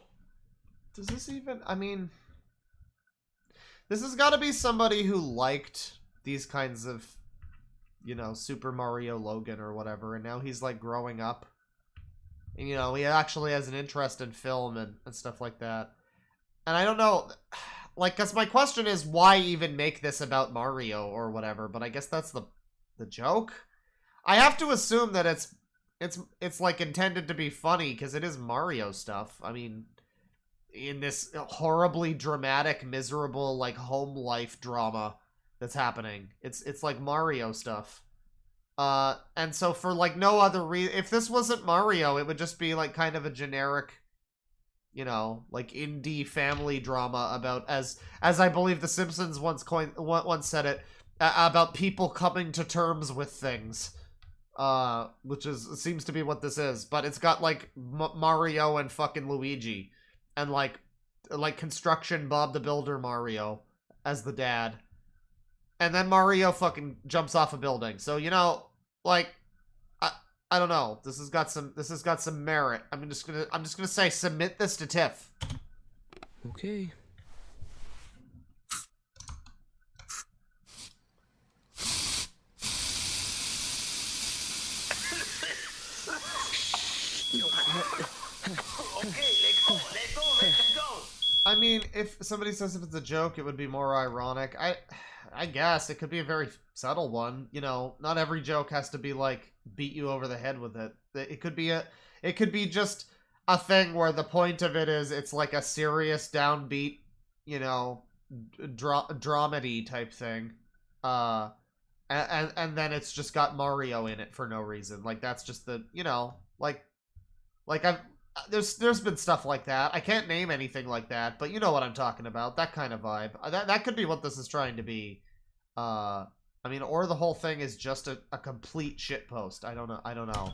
Does this even... I mean... This has got to be somebody who liked these kinds of, you know, Super Mario Logan or whatever, and now he's, like, growing up. And, you know, he actually has an interest in film and stuff like that. And I don't know... Like, because my question is, why even make this about Mario or whatever? But I guess that's the joke? I have to assume that it's like, intended to be funny, because it is Mario stuff. I mean... in this horribly dramatic, miserable, like, home life drama that's happening. It's like Mario stuff. And so for, like, no other reason... If this wasn't Mario, it would just be, like, kind of a generic, you know, like, indie family drama about, as I believe The Simpsons once said it, about people coming to terms with things. Which seems to be what this is. But it's got, like, Mario and fucking Luigi. And, like construction Bob the Builder Mario as the dad. And then Mario fucking jumps off a building. So, you know, like, I don't know. This has got some merit. I'm just gonna say, submit this to TIFF. Okay. I mean, if somebody says if it's a joke, it would be more ironic. I guess it could be a very subtle one. You know, not every joke has to be like beat you over the head with it. It could be just a thing where the point of it is it's like a serious downbeat, you know, dramedy type thing. And then it's just got Mario in it for no reason. Like, that's just the, you know, like there's been stuff like that. I can't name anything like that, but you know what I'm talking about. That kind of vibe. That could be what this is trying to be. I mean, or the whole thing is just a complete shitpost. I don't know.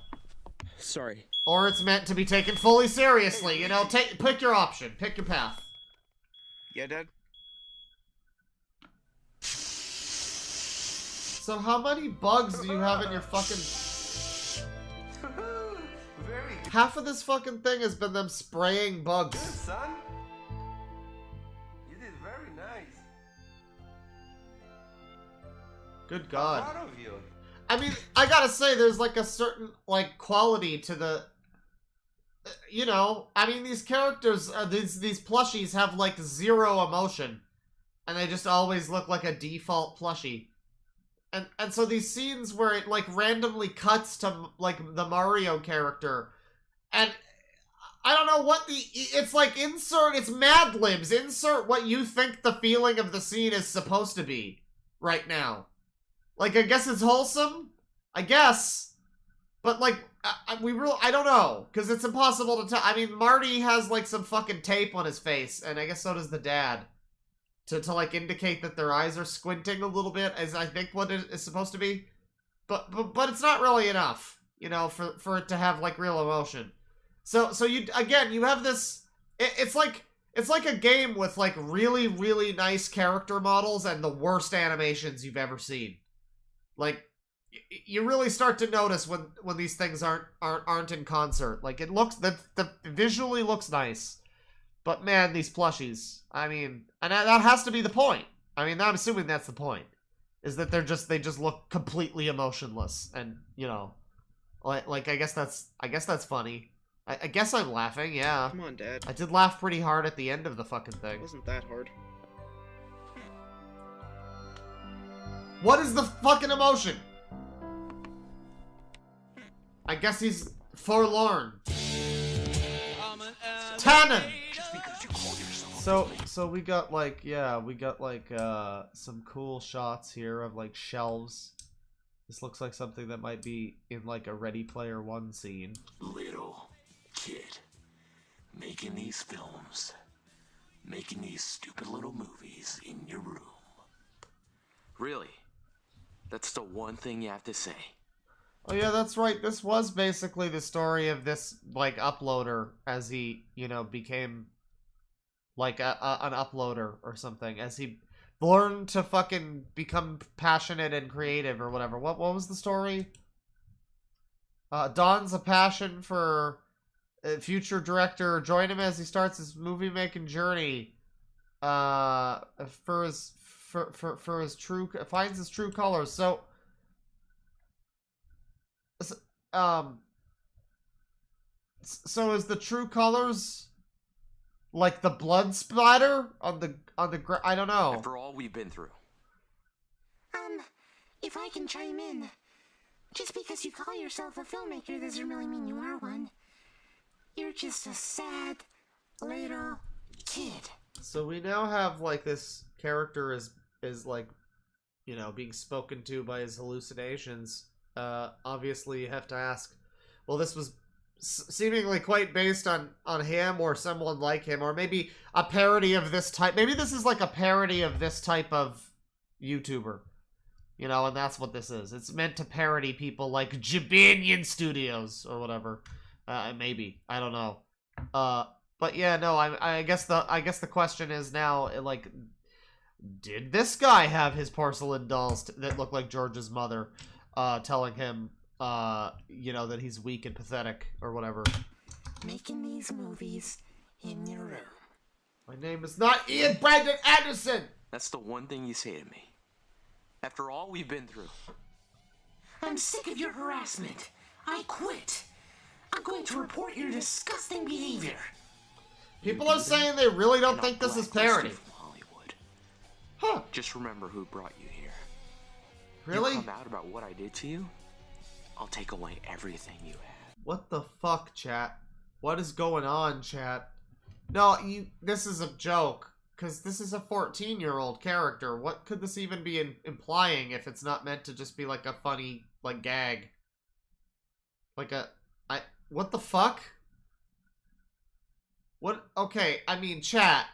Sorry. Or it's meant to be taken fully seriously. You know, pick your option. Pick your path. Yeah, Dad? So how many bugs do you have in your fucking... Half of this fucking thing has been them spraying bugs. Good, son. You did very nice. Good God. I'm proud of you. I mean, I gotta say, there's like a certain, like, quality to the... You know, I mean, these characters, these plushies have, like, zero emotion. And they just always look like a default plushie. And so these scenes where it, like, randomly cuts to, like, the Mario character... And I don't know what it's like, it's Mad Libs. Insert what you think the feeling of the scene is supposed to be right now. Like, I guess it's wholesome? I guess. But, like, I don't know. Because it's impossible to tell. I mean, Marty has, like, some fucking tape on his face. And I guess so does the dad. To like, indicate that their eyes are squinting a little bit, is I think what it is supposed to be. But it's not really enough, you know, for it to have, like, real emotion. So you have this, it's like a game with, like, really, really nice character models and the worst animations you've ever seen. Like, you really start to notice when these things aren't in concert. Like, it looks, the visually looks nice, but man, these plushies, I mean, and that has to be the point. I mean, I'm assuming that's the point, is that they just look completely emotionless, and, you know, like I guess that's funny. I guess I'm laughing, yeah. Come on, Dad. I did laugh pretty hard at the end of the fucking thing. It wasn't that hard. What is the fucking emotion? I guess he's forlorn. Tannen! So we got like, yeah, some cool shots here of like shelves. This looks like something that might be in like a Ready Player One scene. Little kid, making these films, making these stupid little movies in your room. Really? That's the one thing you have to say? Oh yeah, that's right. This was basically the story of this, like, uploader as he, you know, became, like, an uploader or something. As he learned to fucking become passionate and creative or whatever. What was the story? Don's a passion for future director. Join him as he starts his movie-making journey. For his true, finds his true colors. So is the true colors like the blood splatter on the I don't know. After all we've been through. If I can chime in, just because you call yourself a filmmaker doesn't really mean you are one. You're just a sad little kid. So we now have, like, this character is like, you know, being spoken to by his hallucinations. Obviously you have to ask, well, this was seemingly quite based on him or someone like him, or maybe a parody of this type. Maybe this is like a parody of this type of YouTuber, you know, and that's what this is. It's meant to parody people like Jabinion Studios or whatever. Maybe, I don't know. But yeah, no, I guess the question is now, like, did this guy have his porcelain dolls that look like George's mother, telling him, you know, that he's weak and pathetic or whatever? Making these movies in your room. My name is not Ian Brandon Anderson! That's the one thing you say to me. After all we've been through. I'm sick of your harassment. I quit. I'm going to report your disgusting behavior. People are saying they really don't think this is parody. From Hollywood. Huh. Just remember who brought you here. Really? You come out about what I did to you, I'll take away everything you have. What the fuck, chat? What is going on, chat? No, this is a joke. Because this is a 14-year-old character. What could this even be implying if it's not meant to just be like a funny, like, gag? Like what the fuck? What? Okay, I mean, chat.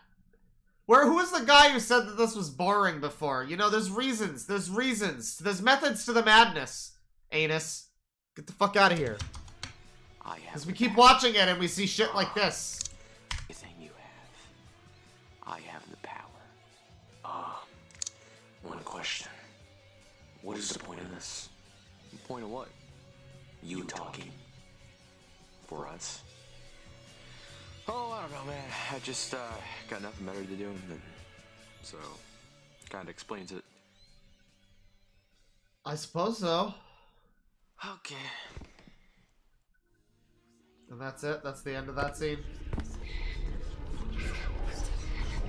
Who was the guy who said that this was boring before? You know, there's reasons. There's reasons. There's methods to the madness. Anus. Get the fuck out of here. Because we keep watching it and we see shit like this. Everything you have. I have the power. One question. What is the point of this? The point of what? You talking. For us? Oh, I don't know, man. I just, got nothing better to do, and so, kinda explains it. I suppose so. Okay. And that's it? That's the end of that scene?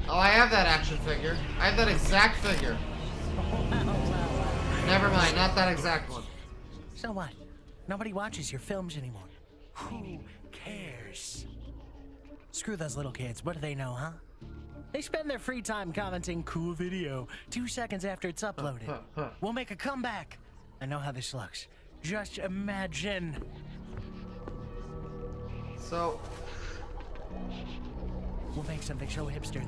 Oh, I have that action figure. I have that exact figure. Never mind, not that exact one. So what? Nobody watches your films anymore. Who cares? Screw those little kids. What do they know, huh? They spend their free time commenting cool video 2 seconds after it's uploaded. We'll make a comeback. I know how this looks. Just imagine. So... we'll make something so hipster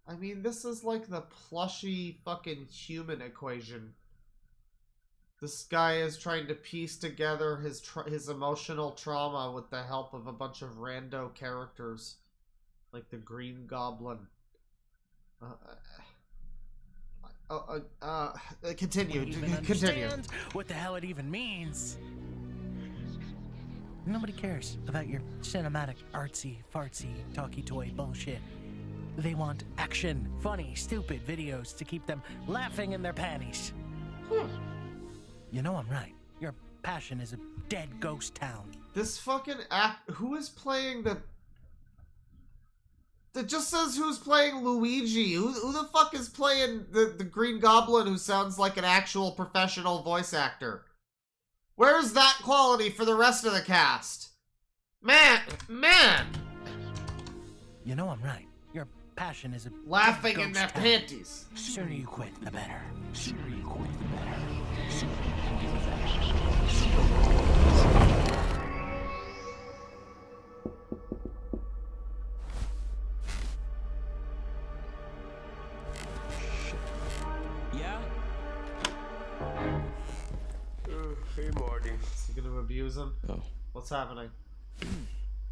I mean, this is like the plushy fucking human equation. This guy is trying to piece together his emotional trauma with the help of a bunch of rando characters. Like the Green Goblin. Continue. Continue. What the hell it even means. Nobody cares about your cinematic, artsy, fartsy, talky toy bullshit. They want action, funny, stupid videos to keep them laughing in their panties. You know I'm right. Your passion is a dead ghost town. This fucking who is playing the... It just says who's playing Luigi. Who the fuck is playing the Green Goblin who sounds like an actual professional voice actor? Where's that quality for the rest of the cast? Man! You know I'm right. Your passion is a laughing in their panties. Sooner you quit, the better. Sooner you quit, the better. Hey, Marty. Is he gonna abuse him? Oh. What's happening?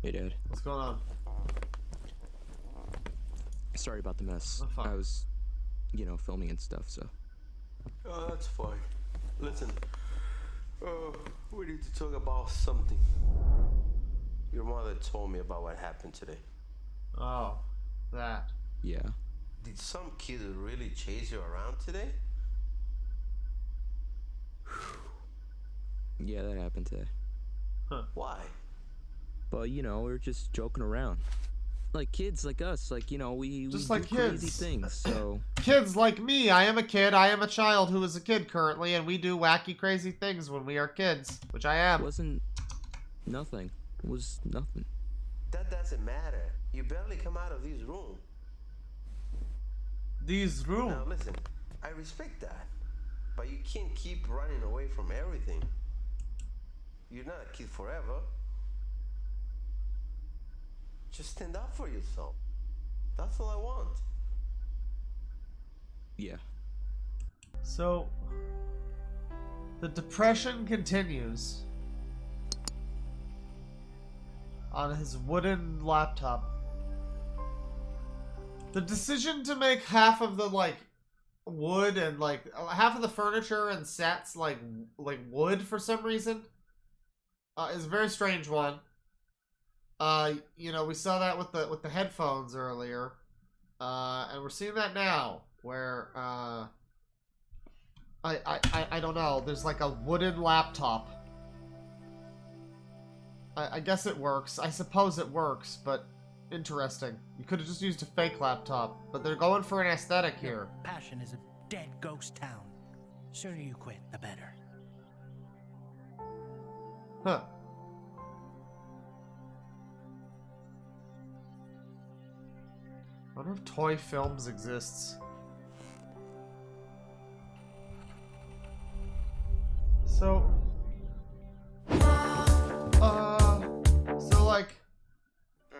Hey, Dad. What's going on? Sorry about the mess. Oh, fuck. I was, filming and stuff, so. Oh, that's fine. Listen, we need to talk about something. Your mother told me about what happened today. Oh, that. Yeah. Did some kid really chase you around today? Yeah, that happened today. Huh. Why? But, we were just joking around. Like kids like us, we Just do like crazy kids. things, so. Kids like me. I am a kid. I am a child who is a kid currently, and we do wacky, crazy things when we are kids, which I am. It wasn't nothing. It was nothing. That doesn't matter. You barely come out of this room. These rooms. Now listen, I respect that, but you can't keep running away from everything. You're not a kid forever. Just stand up for yourself. That's all I want. Yeah. So, the depression continues on his wooden laptop. The decision to make half of the, wood and, half of the furniture and sets, like wood for some reason, is a very strange one. We saw that with the headphones earlier, and we're seeing that now, where, I don't know, there's like a wooden laptop. I guess it works. I suppose it works, but interesting. You could have just used a fake laptop, but they're going for an aesthetic here. Passion is a dead ghost town. Sooner you quit, the better. Huh. I wonder if Toy Films exists. So, I'm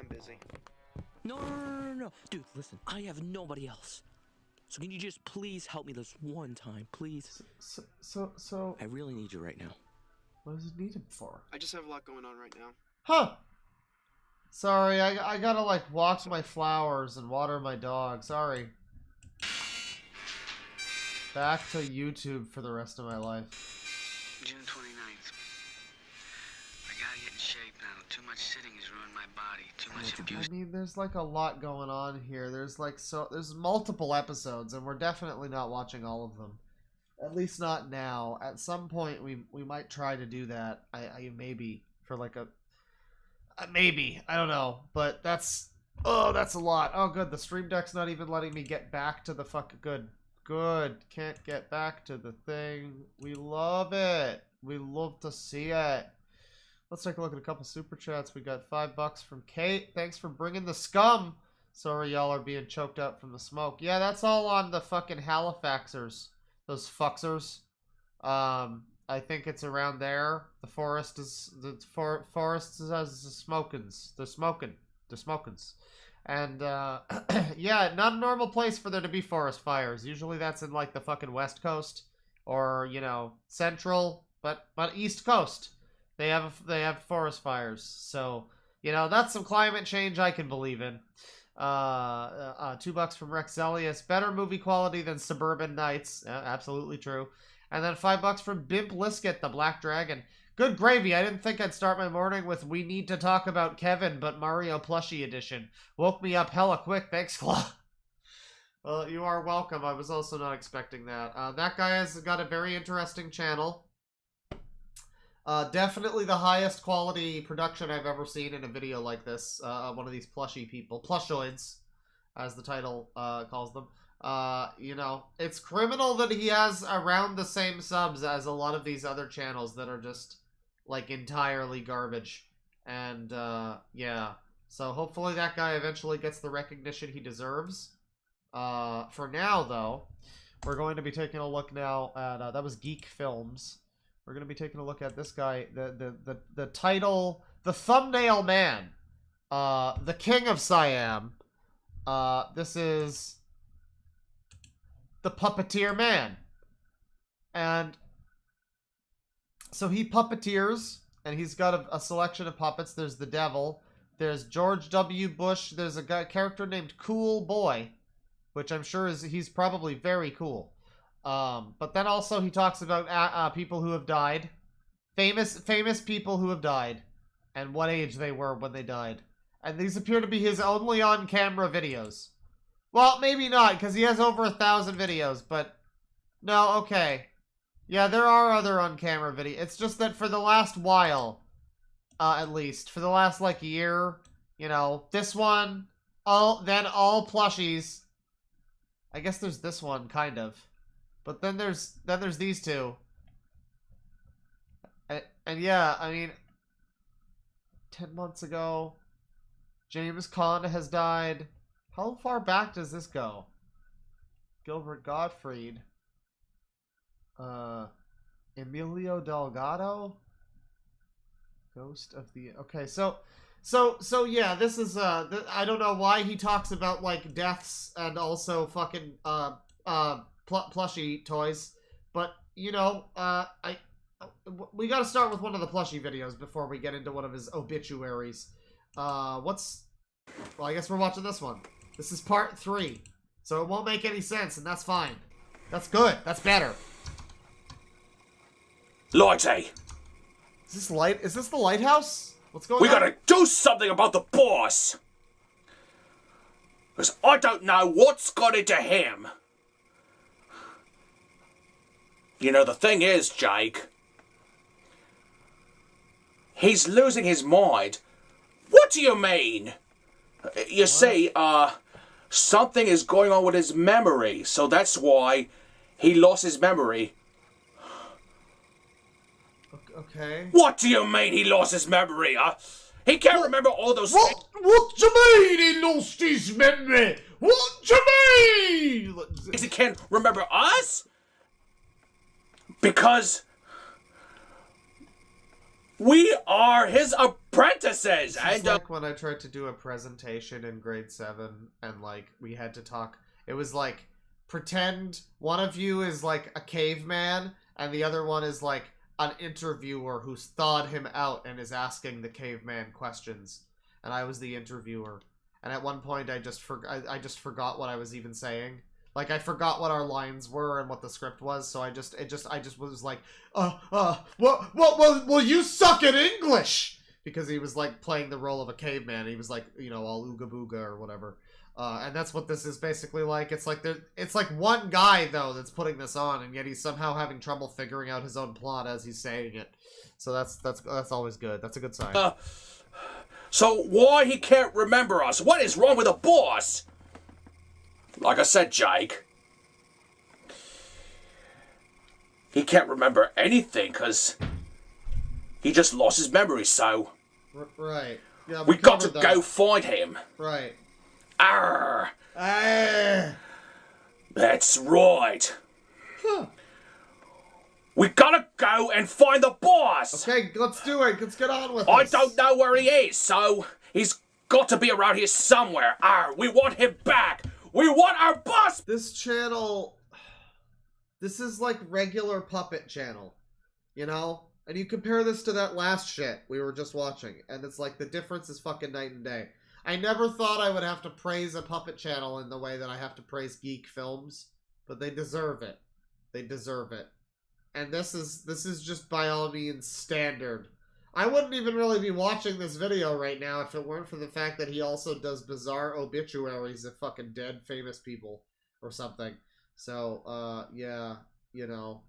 busy. No. Dude, listen, I have nobody else. So can you just please help me this one time, please? So... I really need you right now. What does it need him for? I just have a lot going on right now. Huh! Sorry, I gotta, watch my flowers and water my dog. Sorry. Back to YouTube for the rest of my life. June 29th. I gotta get in shape now. Too much sitting has ruined my body. Too much abuse. I mean, there's, a lot going on here. There's, there's multiple episodes, and we're definitely not watching all of them. At least not now. At some point, we might try to do that. I maybe, for, maybe. I don't know. But that's a lot. Oh, good. The Stream Deck's not even letting me get back to the good. Good. Can't get back to the thing. We love it. We love to see it. Let's take a look at a couple super chats. We got $5 from Kate. Thanks for bringing the scum. Sorry y'all are being choked up from the smoke. Yeah, that's all on the fucking Halifaxers. Those fucksers. I think it's around there. The forest is smokins. They're smokins. And yeah, not a normal place for there to be forest fires. Usually that's in the fucking West Coast or, Central, but East Coast. They have forest fires. So, that's some climate change I can believe in. $2 from Rexelius. Better movie quality than Suburban Nights. Absolutely true. And then $5 from Bimp Lisket, the Black Dragon. Good gravy. I didn't think I'd start my morning with "We need to talk about Kevin," but Mario Plushie edition. Woke me up hella quick. Thanks, Claw. Well, you are welcome. I was also not expecting that. That guy has got a very interesting channel. Definitely the highest quality production I've ever seen in a video like this. One of these plushy people. Plushoids, as the title calls them. It's criminal that he has around the same subs as a lot of these other channels that are just, entirely garbage. And, yeah. So hopefully that guy eventually gets the recognition he deserves. For now, though, we're going to be taking a look now at, that was Geek Films. We're going to be taking a look at this guy, the title, the thumbnail man, the King of Siam. This is the Puppeteer Man. And So he puppeteers, and he's got a selection of puppets. There's the devil. There's George W. Bush. There's a character named Cool Boy, which I'm sure he's probably very cool. But then also he talks about people who have died. Famous people who have died. And what age they were when they died. And these appear to be his only on-camera videos. Well, maybe not, because he has over 1,000 videos, but... No, okay. Yeah, there are other on-camera videos. It's just that for the last while, at least, for the last, like, year, you know, this one, then all plushies. I guess there's this one, kind of. But then there's these two. And yeah, I mean, 10 months ago, James Caan has died. How far back does this go? Gilbert Gottfried. Emilio Delgado? Ghost of the... Okay, so yeah, this is, I don't know why he talks about, like, deaths and also fucking, plushie toys. But, you know, we gotta start with one of the plushie videos before we get into one of his obituaries. Well, I guess we're watching this one. This is part 3. So it won't make any sense, and that's fine. That's good. That's better. Lighty! Is this the lighthouse? What's going on? We gotta do something about the boss! Because I don't know what's got into him. You know, the thing is, Jake, he's losing his mind. What do you mean? You see, something is going on with his memory, so that's why he lost his memory. Okay. What do you mean he lost his memory, He can't remember all those things. What do you mean he lost his memory? What do you mean? He can't remember us? Because we are his apprentices, It's like when I tried to do a presentation in grade 7, and like we had to talk. It was like, pretend one of you is like a caveman, and the other one is like an interviewer who's thawed him out and is asking the caveman questions, and I was the interviewer. And at one point, I just forgot what I was even saying. Like, I forgot what our lines were and what the script was, so I just was like, well, you suck at English! Because he was, like, playing the role of a caveman. He was, like, you know, all ooga booga or whatever. And that's what this is basically like. It's like one guy, though, that's putting this on, and yet he's somehow having trouble figuring out his own plot as he's saying it. So that's always good. That's a good sign. So why he can't remember us? What is wrong with the boss? Like I said, Jake, he can't remember anything because he just lost his memory, so... Right. Yeah, we got to go find him. Right. Arr! That's right. Huh. We gotta go and find the boss! Okay, let's do it. Let's get on with it. I don't know where he is, so he's got to be around here somewhere. Arr! We want him back! We want our boss! This channel... This is like regular puppet channel. You know? And you compare this to that last shit we were just watching, and it's like the difference is fucking night and day. I never thought I would have to praise a puppet channel in the way that I have to praise geek films, but they deserve it. They deserve it. And this is just by all means standard. I wouldn't even really be watching this video right now if it weren't for the fact that he also does bizarre obituaries of fucking dead famous people or something. So, yeah, you know,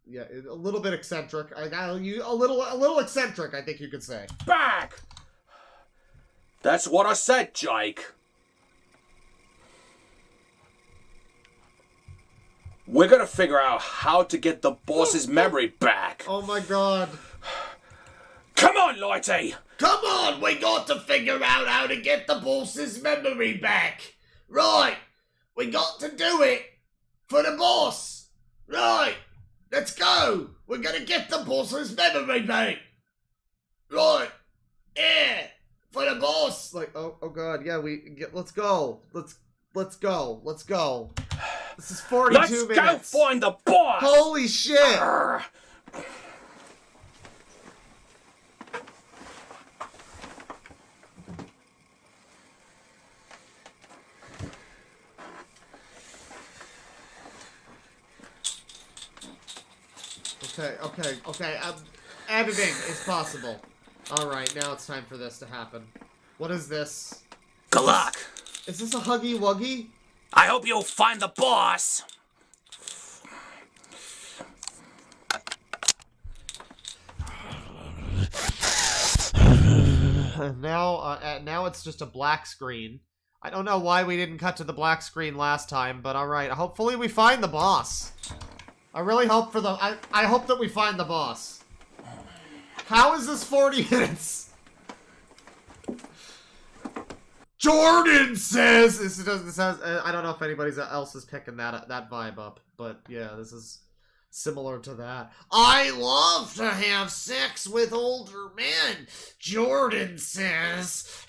yeah, a little bit eccentric. A little eccentric, I think you could say. Back! That's what I said, Jake. We're gonna figure out how to get the boss's memory back. Oh my god. Come on, Lighty! Come on, we got to figure out how to get the boss's memory back. Right, we got to do it for the boss. Right, let's go. We're gonna get the boss's memory back. Right, yeah, for the boss. Like, oh god, yeah, let's go. Let's go. This is 42 minutes. Let's go find the boss! Holy shit! Okay. Editing is possible. Alright, now it's time for this to happen. What is this? Good luck. Is this a Huggy Wuggy? I hope you'll find the boss. Now it's just a black screen. I don't know why we didn't cut to the black screen last time, but alright. Hopefully we find the boss. I really hope for the... I hope that we find the boss. How is this 40 minutes? Jordan says... I don't know if anybody else is picking that vibe up, but yeah, this is similar to that. I love to have sex with older men, Jordan says.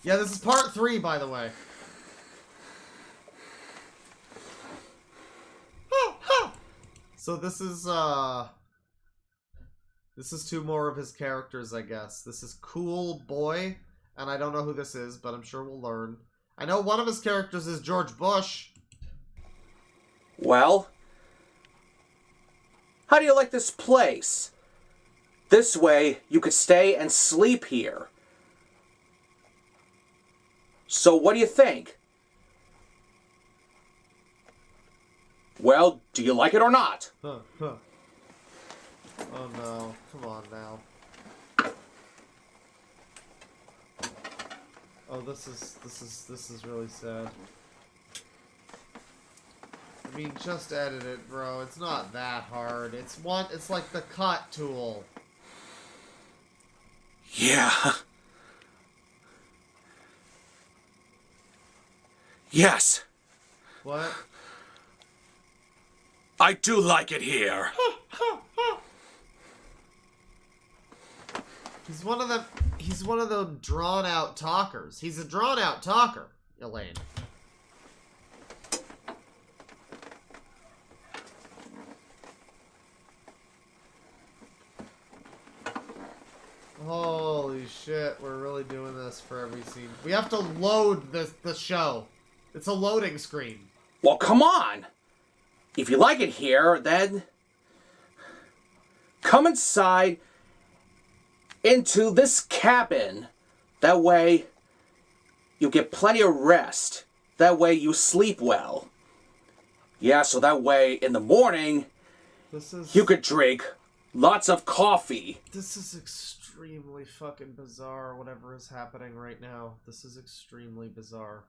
Yeah, this is part 3, by the way. So this is 2 more of his characters, I guess. This is Cool Boy, and I don't know who this is, but I'm sure we'll learn. I know one of his characters is George Bush. Well, how do you like this place? This way, you could stay and sleep here. So what do you think? Well, do you like it or not? Oh no, come on now. Oh, this is really sad. I mean, just edit it, bro. It's not that hard. It's like the cut tool. Yeah. Yes. What? I do like it here. He's one of the drawn out talkers. He's a drawn out talker, Elaine. Holy shit, we're really doing this for every scene. We have to load the show. It's a loading screen. Well, come on. If you like it here, then come inside into this cabin. That way you get plenty of rest. That way you sleep well. Yeah, so that way in the morning you could drink lots of coffee. This is extremely fucking bizarre, whatever is happening right now. This is extremely bizarre.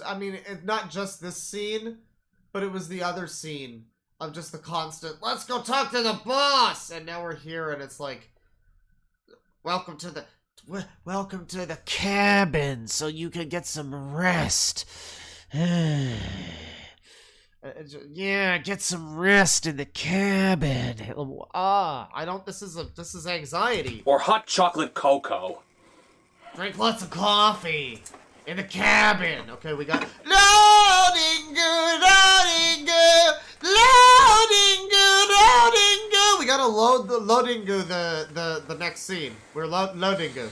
I mean, not just this scene, but it was the other scene of just the constant, let's go talk to the boss! And now we're here and it's like, welcome to the cabin so you can get some rest. Yeah, get some rest in the cabin. This is anxiety. Or hot chocolate cocoa. Drink lots of coffee. In the cabin. Okay, we got loading good, loading good, loading good, loading good. We gotta load the loading good the next scene. We're loading good.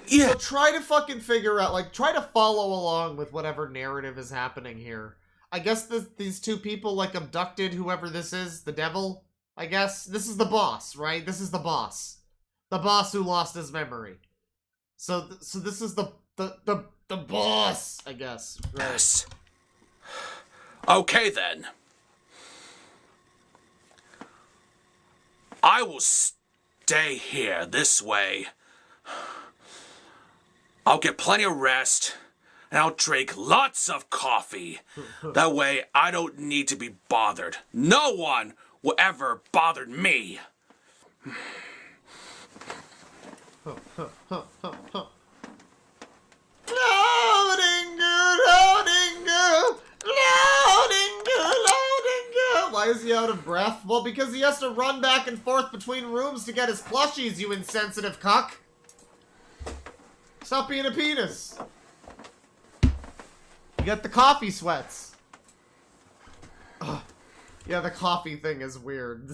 Yeah. So try to fucking figure out, try to follow along with whatever narrative is happening here. I guess these 2 people, abducted whoever this is, the devil, I guess. This is the boss, right? This is the boss. The boss who lost his memory. So this is the boss, I guess. Right. Yes. Okay, then. I will stay here this way. I'll get plenty of rest, and I'll drink lots of coffee. That way, I don't need to be bothered. No one will ever bother me. Loading good, loading good, loading good, loading good. Why is he out of breath? Well, because he has to run back and forth between rooms to get his plushies, you insensitive cuck. Stop being a penis. You got the coffee sweats. Ugh. Yeah, the coffee thing is weird.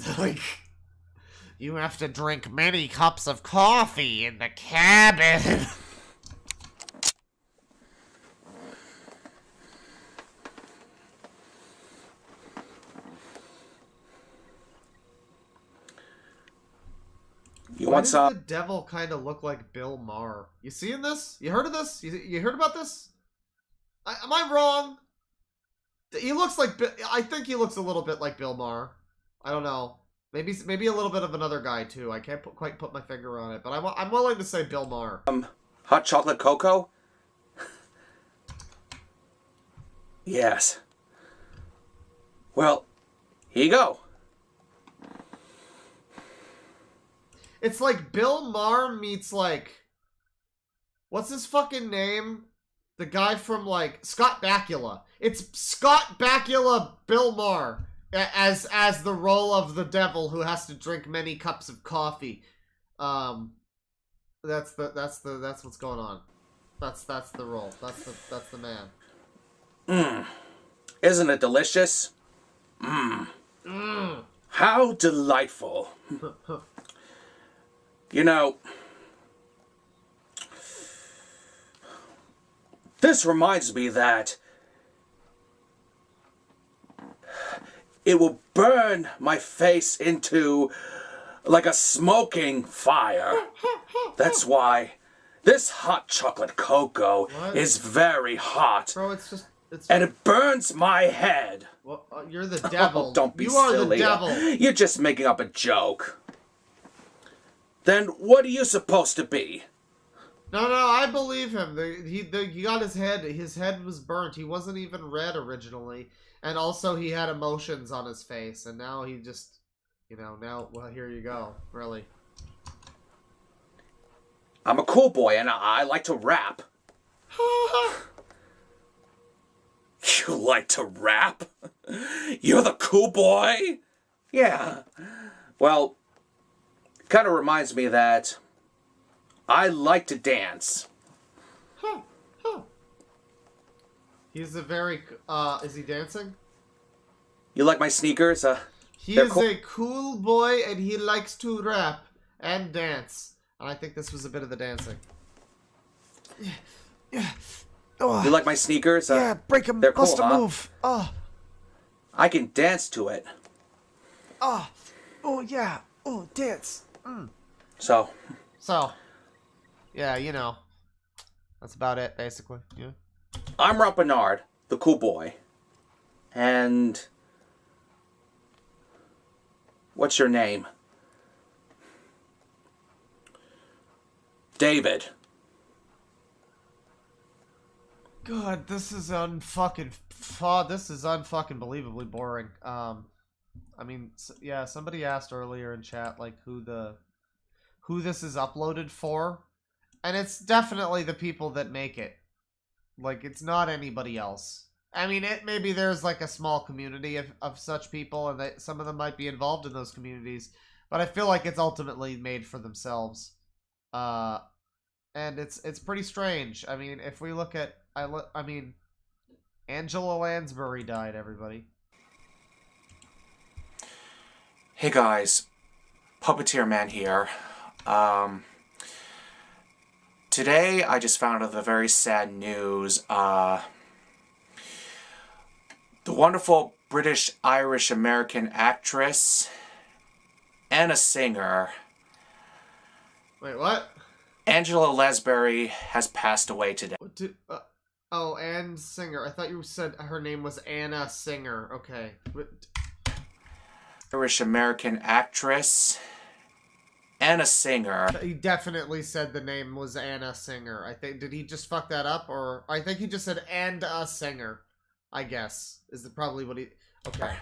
You have to drink many cups of coffee in the cabin. Why does the devil kind of look like Bill Maher? You seeing this? You heard of this? You heard about this? Am I wrong? He looks like... I think he looks a little bit like Bill Maher. I don't know. Maybe a little bit of another guy, too. I can't quite put my finger on it, but I'm willing to say Bill Maher. Hot chocolate cocoa? Yes. Well, here you go. It's like Bill Maher meets, like... What's his fucking name? The guy from, like, Scott Bakula. It's Scott Bakula Bill Maher as the role of the devil who has to drink many cups of coffee. That's what's going on. That's the role. That's the man. Isn't it delicious? How delightful. You know, this reminds me that it will burn my face into like a smoking fire. That's why this hot chocolate cocoa is very hot. Bro, and it burns my head. Well, you're the devil. Oh, don't be you silly. are the devil. You're just making up a joke. Then what are you supposed to be? No, I believe him. He got his head. His head was burnt. He wasn't even red originally, and also he had emotions on his face. And now he just, well, here you go. Really. I'm a cool boy, and I like to rap. You like to rap? You're the cool boy? Yeah. Well, kind of reminds me that I like to dance. He's a very, is he dancing? You like my sneakers? He is a cool boy and he likes to rap and dance. And I think this was a bit of the dancing. Yeah. Oh. You like my sneakers? Yeah, break them. They're cool, Bust a move. Oh. I can dance to it. Oh yeah. Oh, dance. So, yeah, that's about it, basically. Yeah. I'm Rob Bernard, the cool boy. And what's your name? David. God, this is unfucking believably boring. I mean, yeah, somebody asked earlier in chat, like, who this is uploaded for, and it's definitely the people that make it. Like, it's not anybody else. I mean, maybe there's, like, a small community of such people, and some of them might be involved in those communities, but I feel like it's ultimately made for themselves. And it's pretty strange. I mean, if we look at... I mean, Angela Lansbury died, everybody. Hey guys, Puppeteer Man here. Today I just found out the very sad news. The wonderful British, Irish, American actress and a singer. Wait, what? Angela Lansbury has passed away today. Oh, Anne Singer. I thought you said her name was Anna Singer. Okay. Irish American actress and a singer. He definitely said the name was Anna Singer. I think, did he just fuck that up? Or I think he just said and a singer, I guess. Is probably what he... Okay.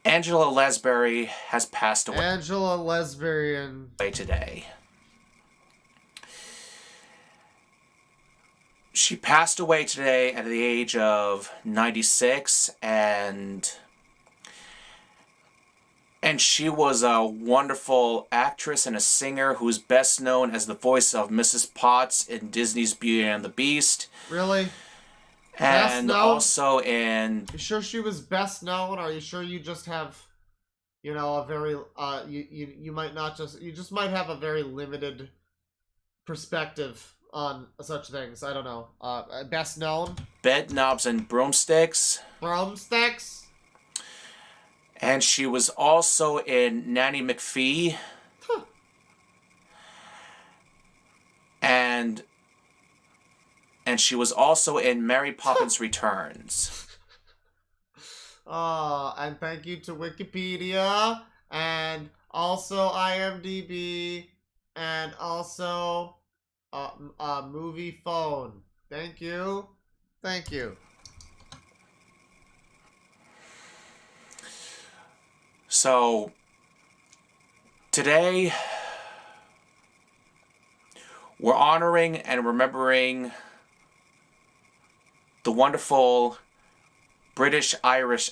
Angela Lansbury has passed away. Angela Lesbian today. She passed away today at the age of 96, and she was a wonderful actress and a singer who's best known as the voice of Mrs. Potts in Disney's Beauty and the Beast. Really? And also in... You sure she was best known? Or are you sure you just have, a very, you might not just, you just might have a very limited perspective on such things. I don't know. Best known? Bed Knobs and Broomsticks. Broomsticks? And she was also in Nanny McPhee. And she was also in Mary Poppins Returns. And thank you to Wikipedia, and also IMDb, and also Movie Phone. Thank you. Thank you. So, today, we're honoring and remembering the wonderful British, Irish,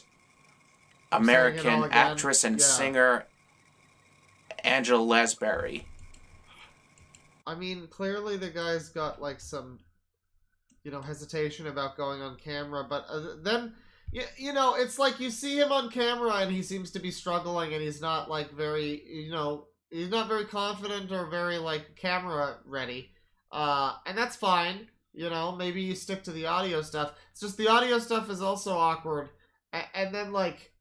American actress and singer Angela Lansbury. I mean, clearly the guy's got like some, hesitation about going on camera, but then, it's like you see him on camera and he seems to be struggling and he's not like very, he's not very confident or very like camera ready. And that's fine. Maybe you stick to the audio stuff. It's just the audio stuff is also awkward. And then like,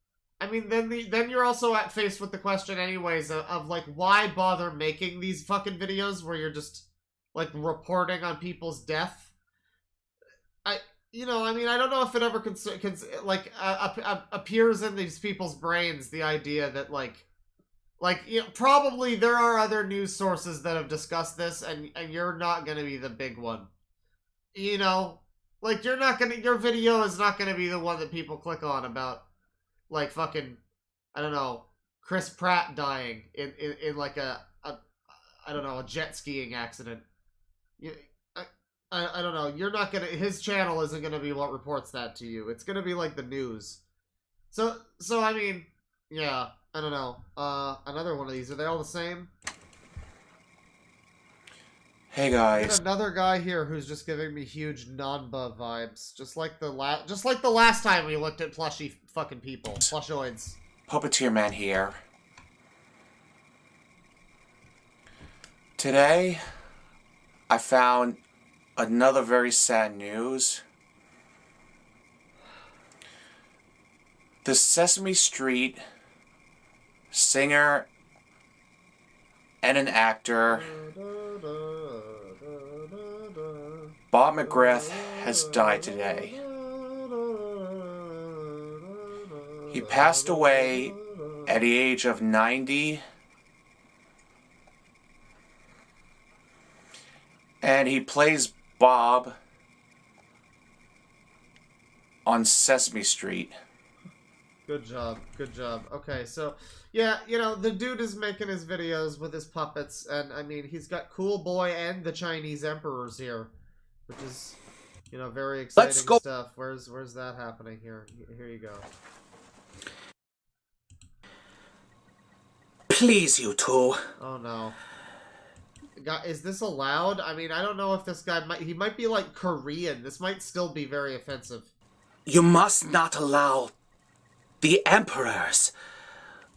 I mean, then you're also faced with the question anyways of like, why bother making these fucking videos where you're just like reporting on people's death? I don't know if it ever appears in these people's brains, the idea that probably there are other news sources that have discussed this and you're not going to be the big one. Your video is not going to be the one that people click on about like fucking, I don't know, Chris Pratt dying in like a jet skiing accident. I don't know. You're not gonna. His channel isn't gonna be what reports that to you. It's gonna be like the news. So I mean, yeah. I don't know. Another one of these. Are they all the same? Hey guys. Another guy here who's just giving me huge Nanba vibes, just like the last time we looked at plushy fucking people, Plushoids. Puppeteer Man here. Today, I found another very sad news. The Sesame Street singer and an actor, Bob McGrath, has died today. He passed away at the age of 90. And he plays Bob on Sesame Street. Good job. Good job. Okay, so, yeah, the dude is making his videos with his puppets, and, I mean, he's got Cool Boy and the Chinese Emperors here, which is, very exciting stuff. Where's that happening here? Here you go. Please, you two. Oh, no. Is this allowed? I mean, I don't know if this guy he might be like Korean. This might still be very offensive. You must not allow the emperors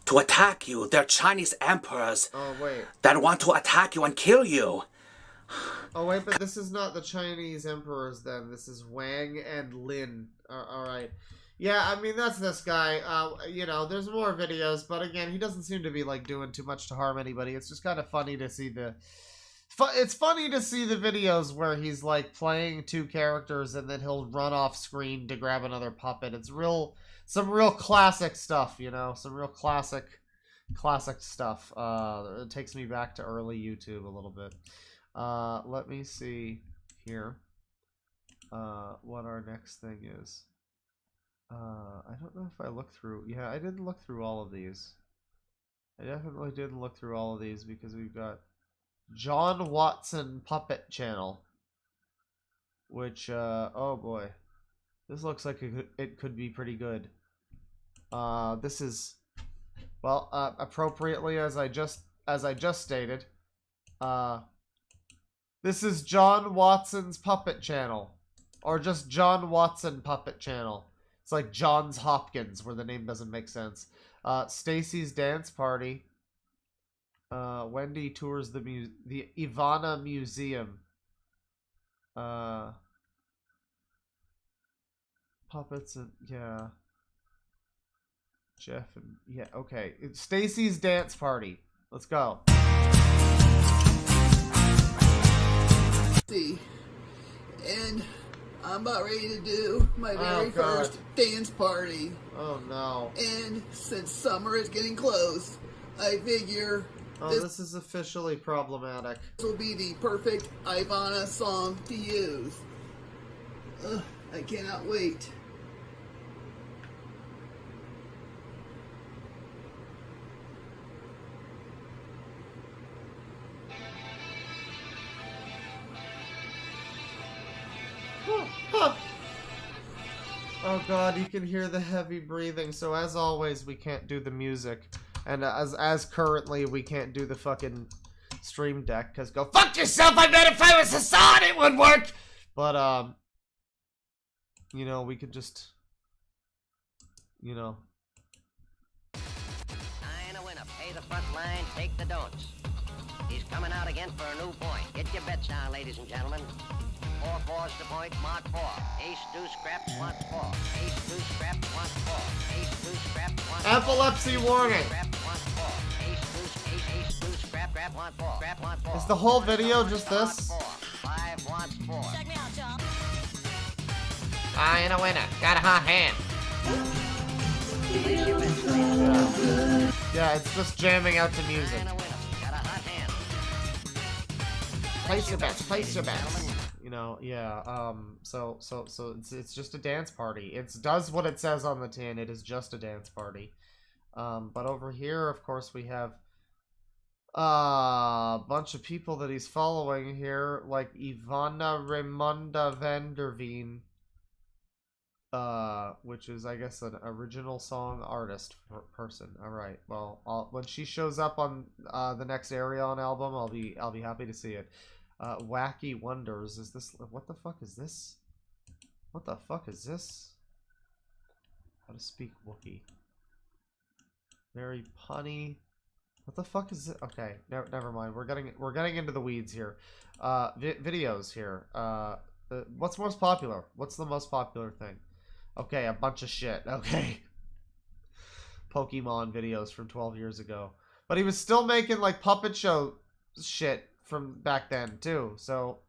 to attack you. They're Chinese emperors. Oh, wait. That want to attack you and kill you. Oh, wait, but this is not the Chinese emperors then. This is Wang and Lin. Alright. Yeah, I mean, that's this guy. There's more videos, but again, he doesn't seem to be, like, doing too much to harm anybody. It's just kind of funny to see it's funny to see the videos where he's, like, playing two characters and then he'll run off screen to grab another puppet. It's some real classic stuff, Some real classic stuff. It takes me back to early YouTube a little bit. Let me see here what our next thing is. I don't know if I looked through... Yeah, I didn't look through all of these. I definitely didn't look through all of these because we've got John Watson Puppet Channel. Which, oh boy. This looks like it could be pretty good. This is... Well, appropriately, as I just stated, this is John Watson's Puppet Channel. Or just John Watson Puppet Channel. It's like Johns Hopkins, where the name doesn't make sense. Stacy's Dance Party. Wendy tours the Ivana Museum. Puppets and... Yeah. Jeff and yeah, okay. It's Stacy's dance party. Let's go. And I'm about ready to do my very first dance party. Oh no. And since summer is getting close, I figure this is officially problematic. This will be the perfect Ivana song to use. I cannot wait. Oh god, you can hear the heavy breathing. So as always, we can't do the music. And as currently, we can't do the fucking stream deck. Because go fuck yourself, I bet if I was Hassan it would work! But, you know, we could just, you know. I ain't a winner. Pay the front line, take the don'ts. He's coming out again for a new point. Get your bets down, ladies and gentlemen. 4 fours to point, mark 4. Ace, deuce, scraps, wants 4. Ace, deuce, scraps, wants 4. Ace, deuce, scraps, wants 4. Epilepsy warning. Scraps, wants 4. Ace, deuce, scrap, wants 4. Scrap, wants 4. Is the whole video just this? 5 wants 4. Check me out, John. I ain't a winner. Got a hot hand. Yeah, it's just jamming out to music. Place your bets, place your bets. You know, yeah, so it's just a dance party. It does what it says on the tin. It is just a dance party. But over here, of course, we have a bunch of people that he's following here, like Ivana Raimonda van der Veen, which is, I guess, an original song artist person. All right. Well, when she shows up on the next Arion album, I'll be happy to see it. Wacky Wonders. Is this... What the fuck is this? What the fuck is this? How to speak Wookiee. Very punny. What the fuck is it? Okay, never mind. We're getting into the weeds here. Videos here. What's most popular? What's the most popular thing? Okay, a bunch of shit. Okay. Pokemon videos from 12 years ago. But he was still making, like, puppet show shit from back then, too. So...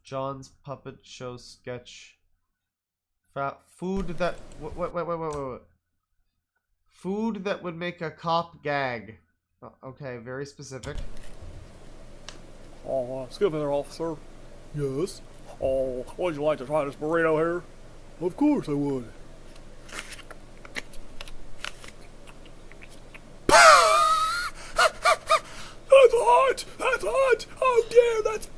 John's puppet show sketch. Food that... Wait. Food that would make a cop gag. Okay, very specific. Oh, excuse me there, officer. Yes? Oh, would you like to try this burrito here? Of course I would. That's hot! That's hot! Oh dear, that's...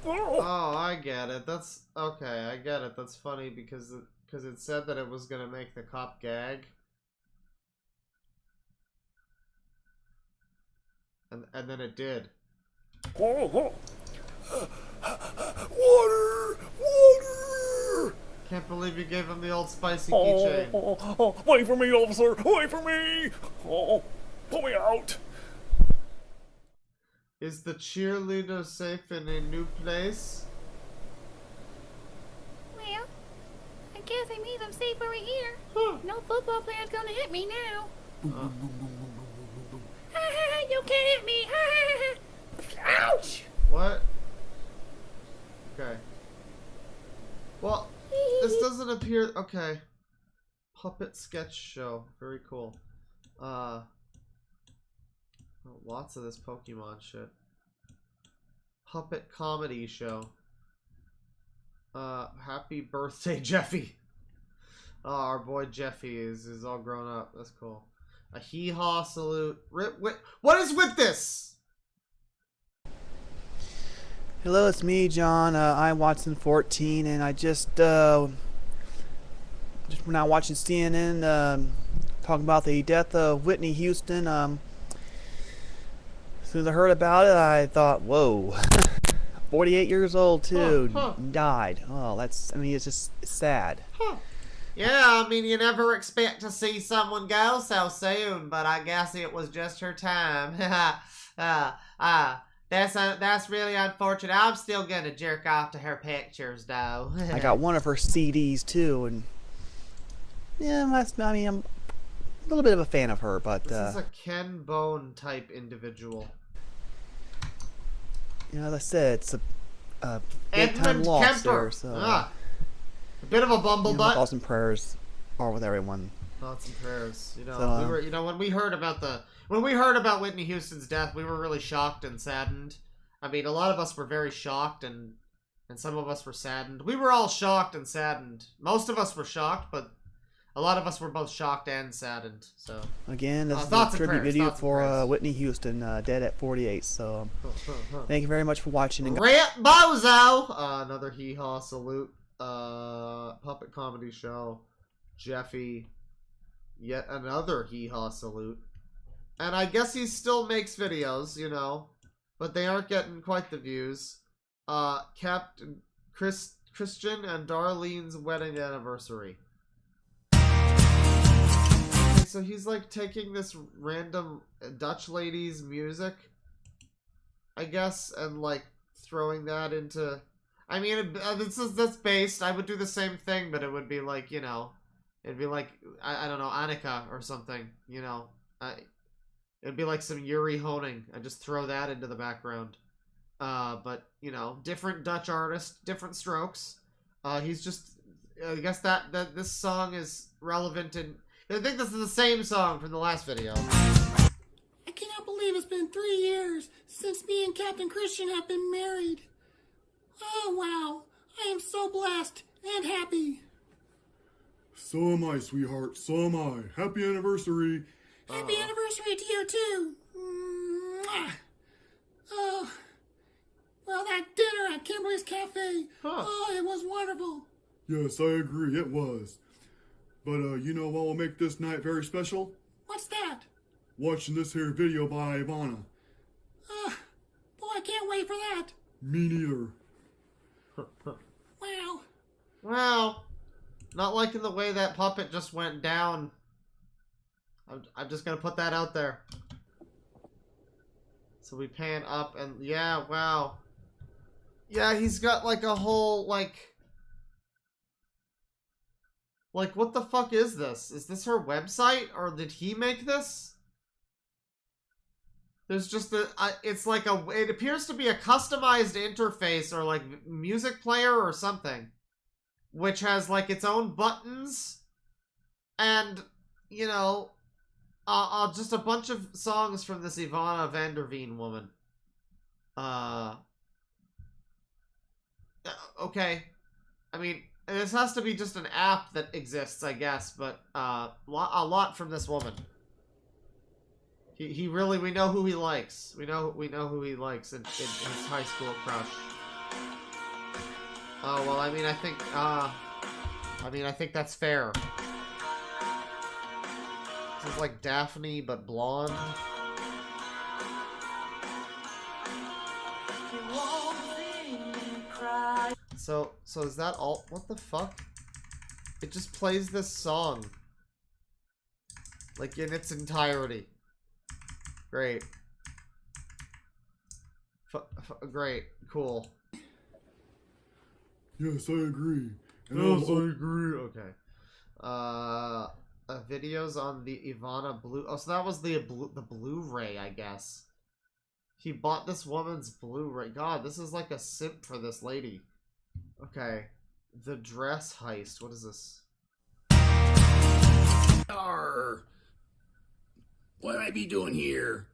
Oh, I get it. That's... Okay, I get it. That's funny because it said that it was gonna make the cop gag. And then it did. Water! Water! Can't believe you gave him the old spicy keychain. Wait for me, officer! Wait for me! Oh, pull me out! Is the cheerleader safe in a new place? Well, I guess I made them safe over here. No football player's gonna hit me now. You can't hit me! Ouch! What? Okay. Well, this doesn't appear... Okay. Puppet sketch show. Very cool. Lots of this Pokemon shit. Puppet comedy show. Happy birthday, Jeffy. Oh, our boy Jeffy is all grown up. That's cool. A hee-haw salute. What is with this? Hello, it's me, John. I'm Watson14, and I just now watching CNN talking about the death of Whitney Houston. As soon as I heard about it, I thought, whoa, 48 years old too, died. Oh, that's, I mean, it's just sad. Yeah, I mean, you never expect to see someone go so soon, but I guess it was just her time. That's really unfortunate. I'm still gonna jerk off to her pictures, though. I got one of her CDs too, and yeah, I mean, I'm a little bit of a fan of her, but this is a Ken Bone type individual. You know, as I said, it's a big time loss there, so a bit of a bumble butt. Thoughts and prayers are with everyone. Thoughts and prayers. You know, So, we were. You know, when we heard about Whitney Houston's death, we were really shocked and saddened. I mean, a lot of us were very shocked, and some of us were saddened. We were all shocked and saddened. Most of us were shocked, but a lot of us were both shocked and saddened. So again, this is a tribute video for Whitney Houston, dead at 48. So thank you very much for watching. And Rip Bozo! Another hee-haw salute. Puppet comedy show. Jeffy. Yet another hee-haw salute. And I guess he still makes videos, you know. But they aren't getting quite the views. Captain Christian and Darlene's wedding anniversary. Okay, so he's like taking this random Dutch lady's music, I guess, and like throwing that into... I mean, that's based. I would do the same thing, but it would be like, you know, it'd be like, I don't know, Annika or something, you know. It'd be like some Yuri Honing. I just throw that into the background. But, you know, different Dutch artist, different strokes. He's just... I guess that this song is relevant in... I think this is the same song from the last video. I cannot believe it's been 3 years since me and Captain Christian have been married. Oh, wow. I am so blessed and happy. So am I, sweetheart. So am I. Happy anniversary. Happy anniversary to you, too. Mwah. Oh, well, that dinner at Kimberly's Cafe. Oh, it was wonderful. Yes, I agree. It was. But, you know what will make this night very special? What's that? Watching this here video by Ivana. Boy, I can't wait for that. Me neither. Wow. Wow. Not liking the way that puppet just went down. I'm just gonna put that out there. So we pan up and yeah, wow. Yeah, he's got like a whole like what the fuck is this? Is this her website or did he make this? There's just it's like it appears to be a customized interface or like music player or something, which has like its own buttons and, you know, just a bunch of songs from this Ivana van der Veen woman. Okay. I mean, this has to be just an app that exists, I guess, but a lot from this woman. He really, we know who he likes. We know who he likes in his high school crush. Oh, well, I mean, I think that's fair. This is like Daphne, but blonde. So is that all? What the fuck? It just plays this song. Like, in its entirety. Great. Great. Cool. Yes, I agree. Yes, I agree. Okay. Videos on the Ivana Blue... Oh, so that was the Blu-ray, I guess. He bought this woman's Blu-ray. God, this is like a simp for this lady. Okay. The dress heist. What is this? Arr. What I be doing here?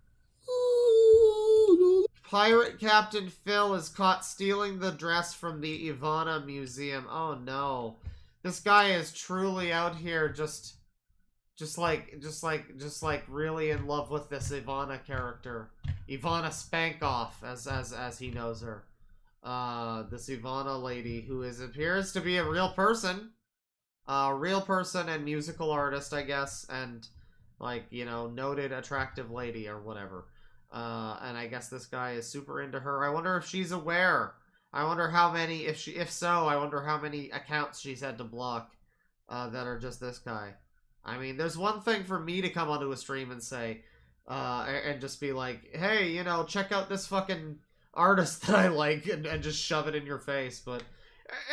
Pirate Captain Phil is caught stealing the dress from the Ivana Museum. Oh no. This guy is truly out here just like really in love with this Ivana character. Ivana Spankoff, as he knows her. This Ivana lady who appears to be a real person. And musical artist, I guess, and like, you know, noted attractive lady or whatever. And I guess this guy is super into her. I wonder if she's aware. I wonder how many, if so, I wonder how many accounts she's had to block that are just this guy. I mean, there's one thing for me to come onto a stream and say, and just be like, hey, you know, check out this fucking artist that I like, and just shove it in your face. But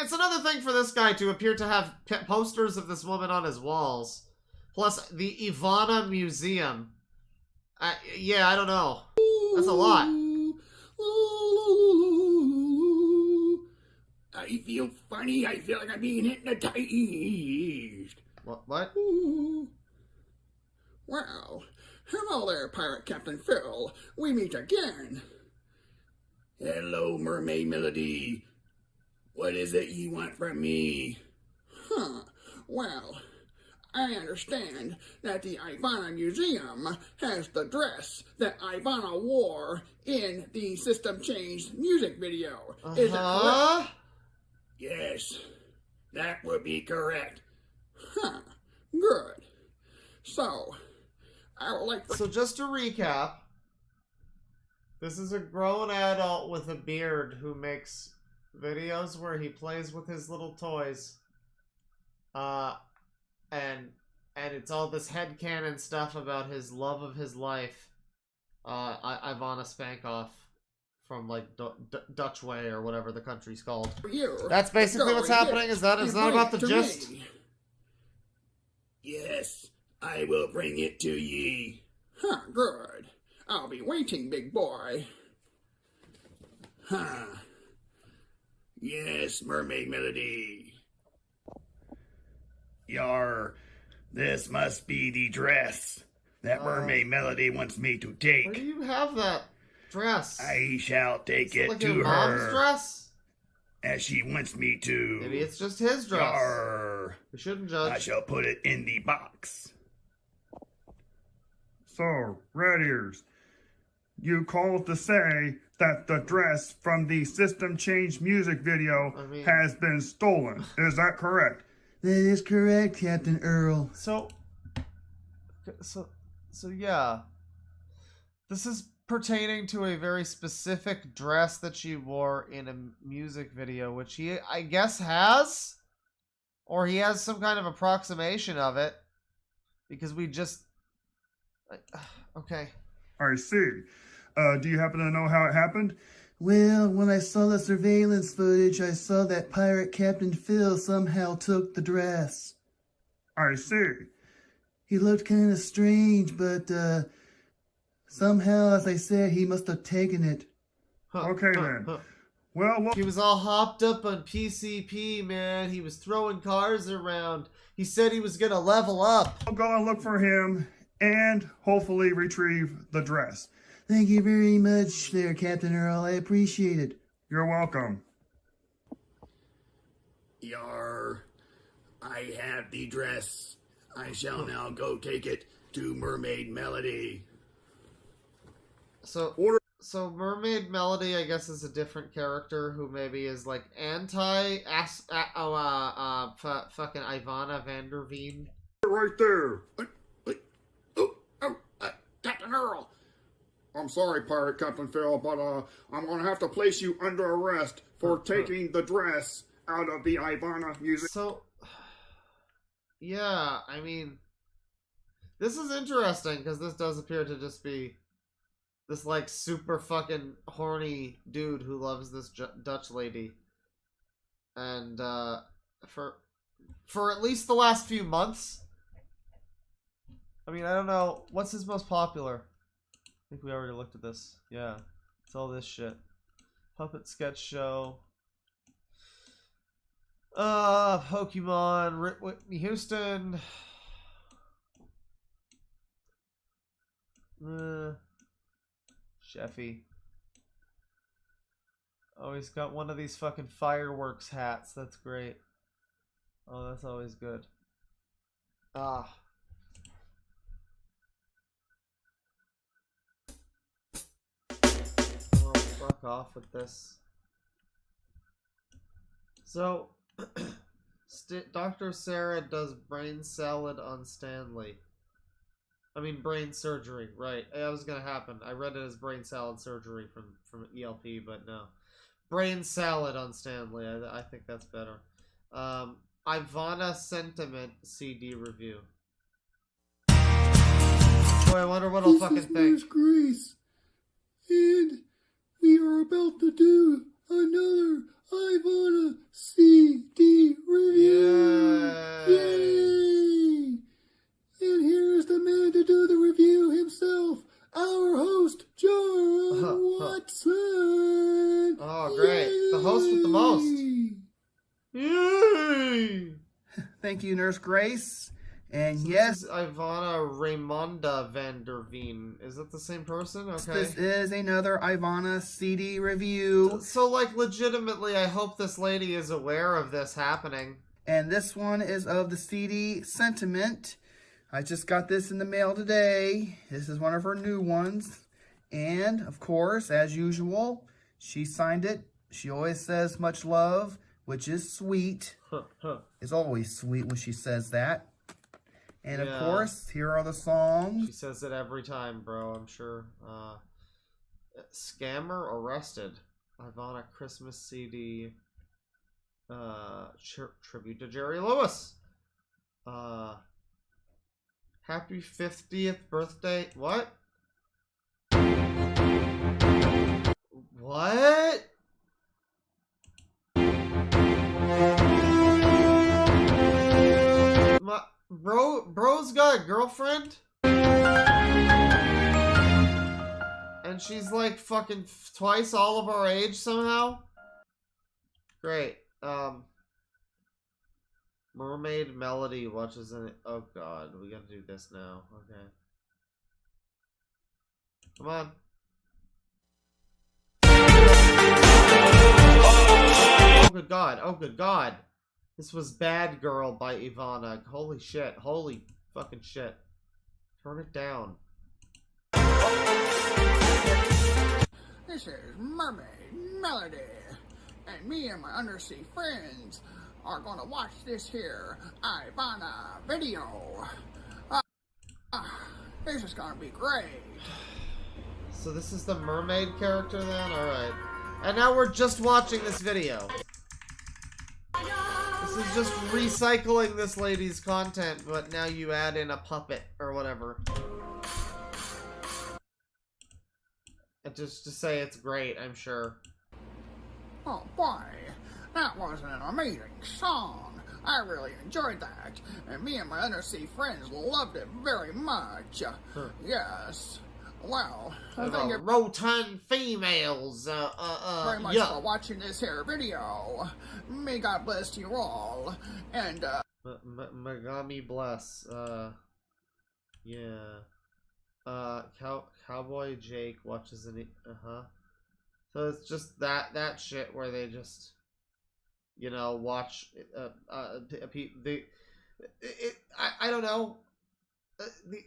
it's another thing for this guy to appear to have posters of this woman on his walls. Plus, the Ivana Museum. Yeah, I don't know. That's a lot. I feel funny. I feel like I'm being hypnotized. What? Well, hello there, Pirate Captain Phil. We meet again. Hello, Mermaid Melody. What is it you want from me? Well, I understand that the Ivana Museum has the dress that Ivana wore in the System Change music video. Is it correct? Yes, that would be correct. Good. So, I would like for... So just to recap, this is a grown adult with a beard who makes videos where he plays with his little toys. And it's all this headcanon stuff about his love of his life. Ivana Spankoff from like Dutch Way or whatever the country's called. That's basically what's happening. Is that about the gist? Yes, I will bring it to ye. Good. I'll be waiting, big boy. Yes, Mermaid Melody. Yar, this must be the dress that Mermaid Melody wants me to take. Where do you have that dress? I shall take it like to your her. mom's dress? As she wants me to. Maybe it's just his dress. Yar. We shouldn't judge. I shall put it in the box. So, Red Ears, you called to say that the dress from the System Change music video has been stolen. Is that correct? That is correct, Captain Earl. So yeah. This is pertaining to a very specific dress that she wore in a music video, which he, I guess, has? Or he has some kind of approximation of it. Because we just... Okay. I see. Do you happen to know how it happened? Well, when I saw the surveillance footage, I saw that Pirate Captain Phil somehow took the dress. I see. He looked kind of strange, but somehow, as I said, he must have taken it. Okay, then. Well, he was all hopped up on PCP, man. He was throwing cars around. He said he was gonna level up. I'll go and look for him and hopefully retrieve the dress. Thank you very much there, Captain Earl. I appreciate it. You're welcome. Yar, I have the dress. I shall now go take it to Mermaid Melody. So Mermaid Melody, I guess, is a different character who maybe is like fucking Ivana Vanderveen. Right there. Captain Earl. I'm sorry, Pirate Captain Phil, but I'm gonna have to place you under arrest for taking the dress out of the Ivana music. So, yeah, I mean, this is interesting because this does appear to just be this like super fucking horny dude who loves this Dutch lady, and for at least the last few months. I mean, I don't know what's his most popular. I think we already looked at this. Yeah, it's all this shit. Puppet sketch show. Pokemon. Whitney Houston. Sheffy. Oh, he's got one of these fucking fireworks hats. That's great. Oh, that's always good. Ah. Oh, fuck off with this. So, Dr. Sarah does brain salad on Stanley. I mean, brain surgery, right. That was gonna happen. I read it as brain salad surgery from ELP, but no. Brain salad on Stanley. I think that's better. Ivana Sentiment CD review. I wonder what he'll fucking think. This is Grace, and we are about to do another Ivana CD review. Yay! And here's the man to do the review himself, our host, John Watson. Oh, great. Yay! The host with the most. Yay! Thank you, Nurse Grace. And so yes, this is Ivana Raimonda van der Veen. Is that the same person? Okay. This is another Ivana CD review. So, like, legitimately, I hope this lady is aware of this happening. And this one is of the CD Sentiment. I just got this in the mail today. This is one of her new ones. And, of course, as usual, she signed it. She always says much love, which is sweet. It's always sweet when she says that. And, of course, here are the songs. She says it every time, bro, I'm sure. Scammer arrested. Ivana Christmas CD. Tribute to Jerry Lewis. Happy 50th birthday. What? What? Bro's got a girlfriend? And she's like fucking twice all of our age somehow? Great. Mermaid Melody watches an... Oh god, we gotta do this now. Okay. Come on. Oh good god, oh good god. This was Bad Girl by Ivana. Holy shit, holy fucking shit. Turn it down. This is Mermaid Melody, and me and my undersea friends are gonna watch this here Ivana video. This is gonna be great. So this is the mermaid character then? Alright. And now we're just watching this video. This is just recycling this lady's content, but now you add in a puppet or whatever. And just to say it's great, I'm sure. Oh boy, that was an amazing song. I really enjoyed that, and me and my undersea friends loved it very much. Yes. Well, thank you Rotan females. very much for watching this here video. May God bless you all. And Megami bless. Yeah. Cowboy Jake watches an. So it's just that shit where they just, you know, watch. I don't know.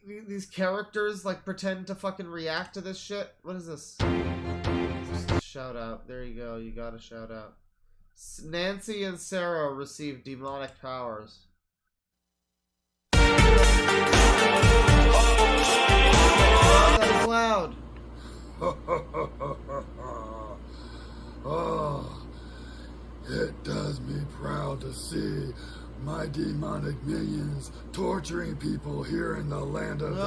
These characters like pretend to fucking react to this shit. What is this? Just a shout out. There you go. You got a shout out. Nancy and Sarah receive demonic powers. That is loud. Oh, it does me proud to see my demonic minions torturing people here in the land of the dead.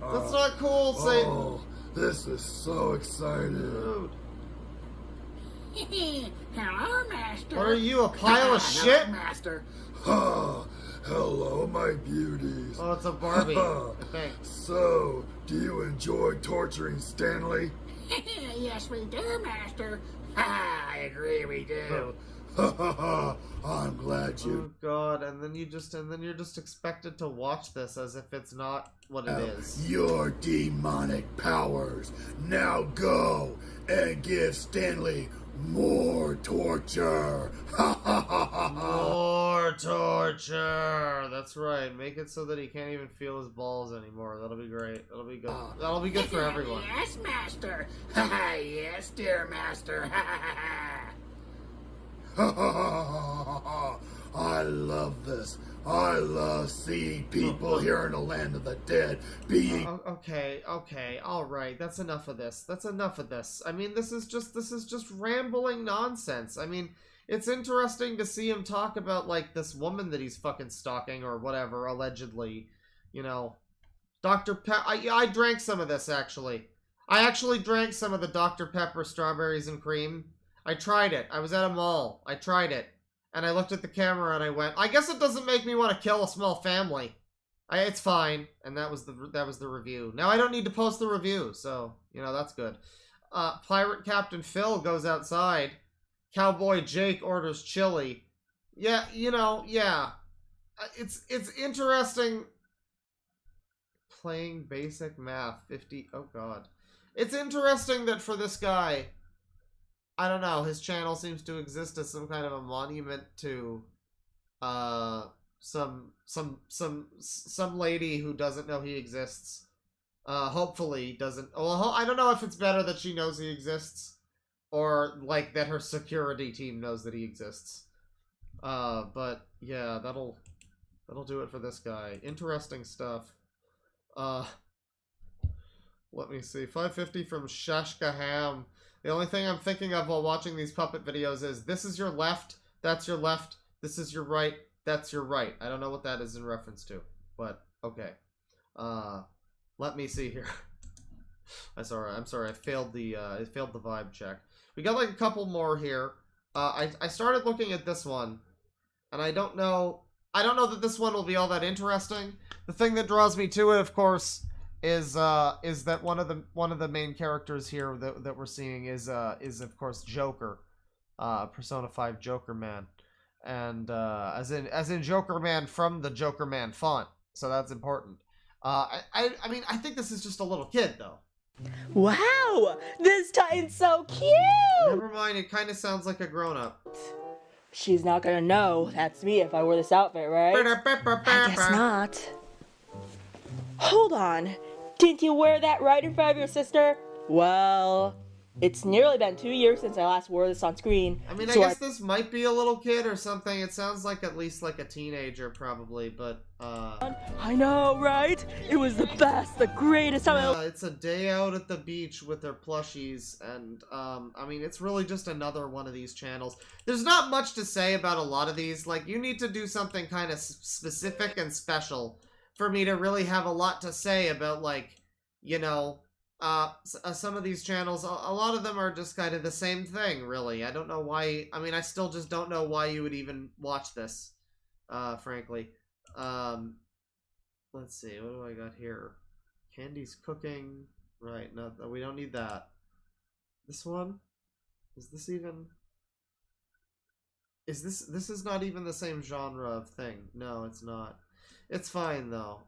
That's not cool, Satan. Oh, this is so exciting. Dude. Hello, Master. What are you, a pile of shit? Master. Oh, hello, my beauties. Oh, it's a Barbie. Thanks. So, do you enjoy torturing Stanley? Yes, we do, Master. I agree, we do. I'm glad you. Oh God! And then you're just expected to watch this as if it's not what it is. Your demonic powers. Now go and give Stanley more torture. More torture. That's right. Make it so that he can't even feel his balls anymore. That'll be great. That'll be good. That'll be good for everyone. Yes, Master. Yes, dear Master. I love this. I love seeing people here in the land of the dead being. Okay, all right. That's enough of this. That's enough of this. I mean, this is just rambling nonsense. I mean, it's interesting to see him talk about like this woman that he's fucking stalking or whatever, allegedly. You know, Dr. Pepper. I drank some of this, actually. I actually drank some of the Dr. Pepper strawberries and cream. I tried it. I was at a mall. I tried it. And I looked at the camera and I went, I guess it doesn't make me want to kill a small family. It's fine. And that was the review. Now I don't need to post the review, so, you know, that's good. Pirate Captain Phil goes outside. Cowboy Jake orders chili. Yeah, you know, yeah. It's interesting. Playing basic math. 50. Oh, God. It's interesting that for this guy, I don't know, his channel seems to exist as some kind of a monument to some lady who doesn't know he exists. Hopefully doesn't. Well, I don't know if it's better that she knows he exists or like that her security team knows that he exists. But yeah, that'll do it for this guy. Interesting stuff. Let me see. 550 from Shashka Ham. The only thing I'm thinking of while watching these puppet videos is this is your left, that's your left, this is your right, that's your right. I don't know what that is in reference to, but okay. Let me see here. I'm sorry. I failed the vibe check. We got like a couple more here. I started looking at this one, and I don't know that this one will be all that interesting. The thing that draws me to it, of course, is that one of the main characters here that we're seeing is of course Joker, Persona 5 Joker Man, and as in Joker Man from the Joker Man font, so that's important. I mean, I think this is just a little kid though. Wow, this Titan's so cute. Never mind, it kind of sounds like a grown-up. She's not gonna know that's me if I wear this outfit, right? I guess not. Hold on. Didn't you wear that right in front of your sister? Well, it's nearly been 2 years since I last wore this on screen. I mean, I guess this might be a little kid or something. It sounds like at least like a teenager probably, but I know, right? It was the best, the greatest time. It's a day out at the beach with their plushies, and I mean, it's really just another one of these channels. There's not much to say about a lot of these. Like, you need to do something kind of specific and special for me to really have a lot to say about, like, you know, some of these channels. A lot of them are just kind of the same thing, really. I don't know why. I mean, I still just don't know why you would even watch this, frankly. Let's see, what do I got here? Candy's cooking. Right, no, we don't need that. This one? Is this even... This is not even the same genre of thing. No, it's not. It's fine, though.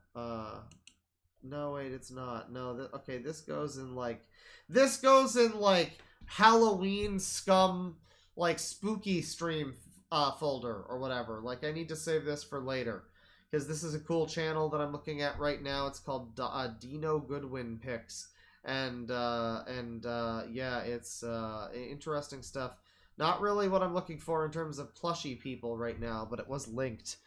No, wait, it's not. No, okay, this goes in, like... This goes in, like, Halloween scum, like, spooky stream folder, or whatever. Like, I need to save this for later. Because this is a cool channel that I'm looking at right now. It's called Dino Goodwin Picks. And yeah, it's interesting stuff. Not really what I'm looking for in terms of plushy people right now, but it was linked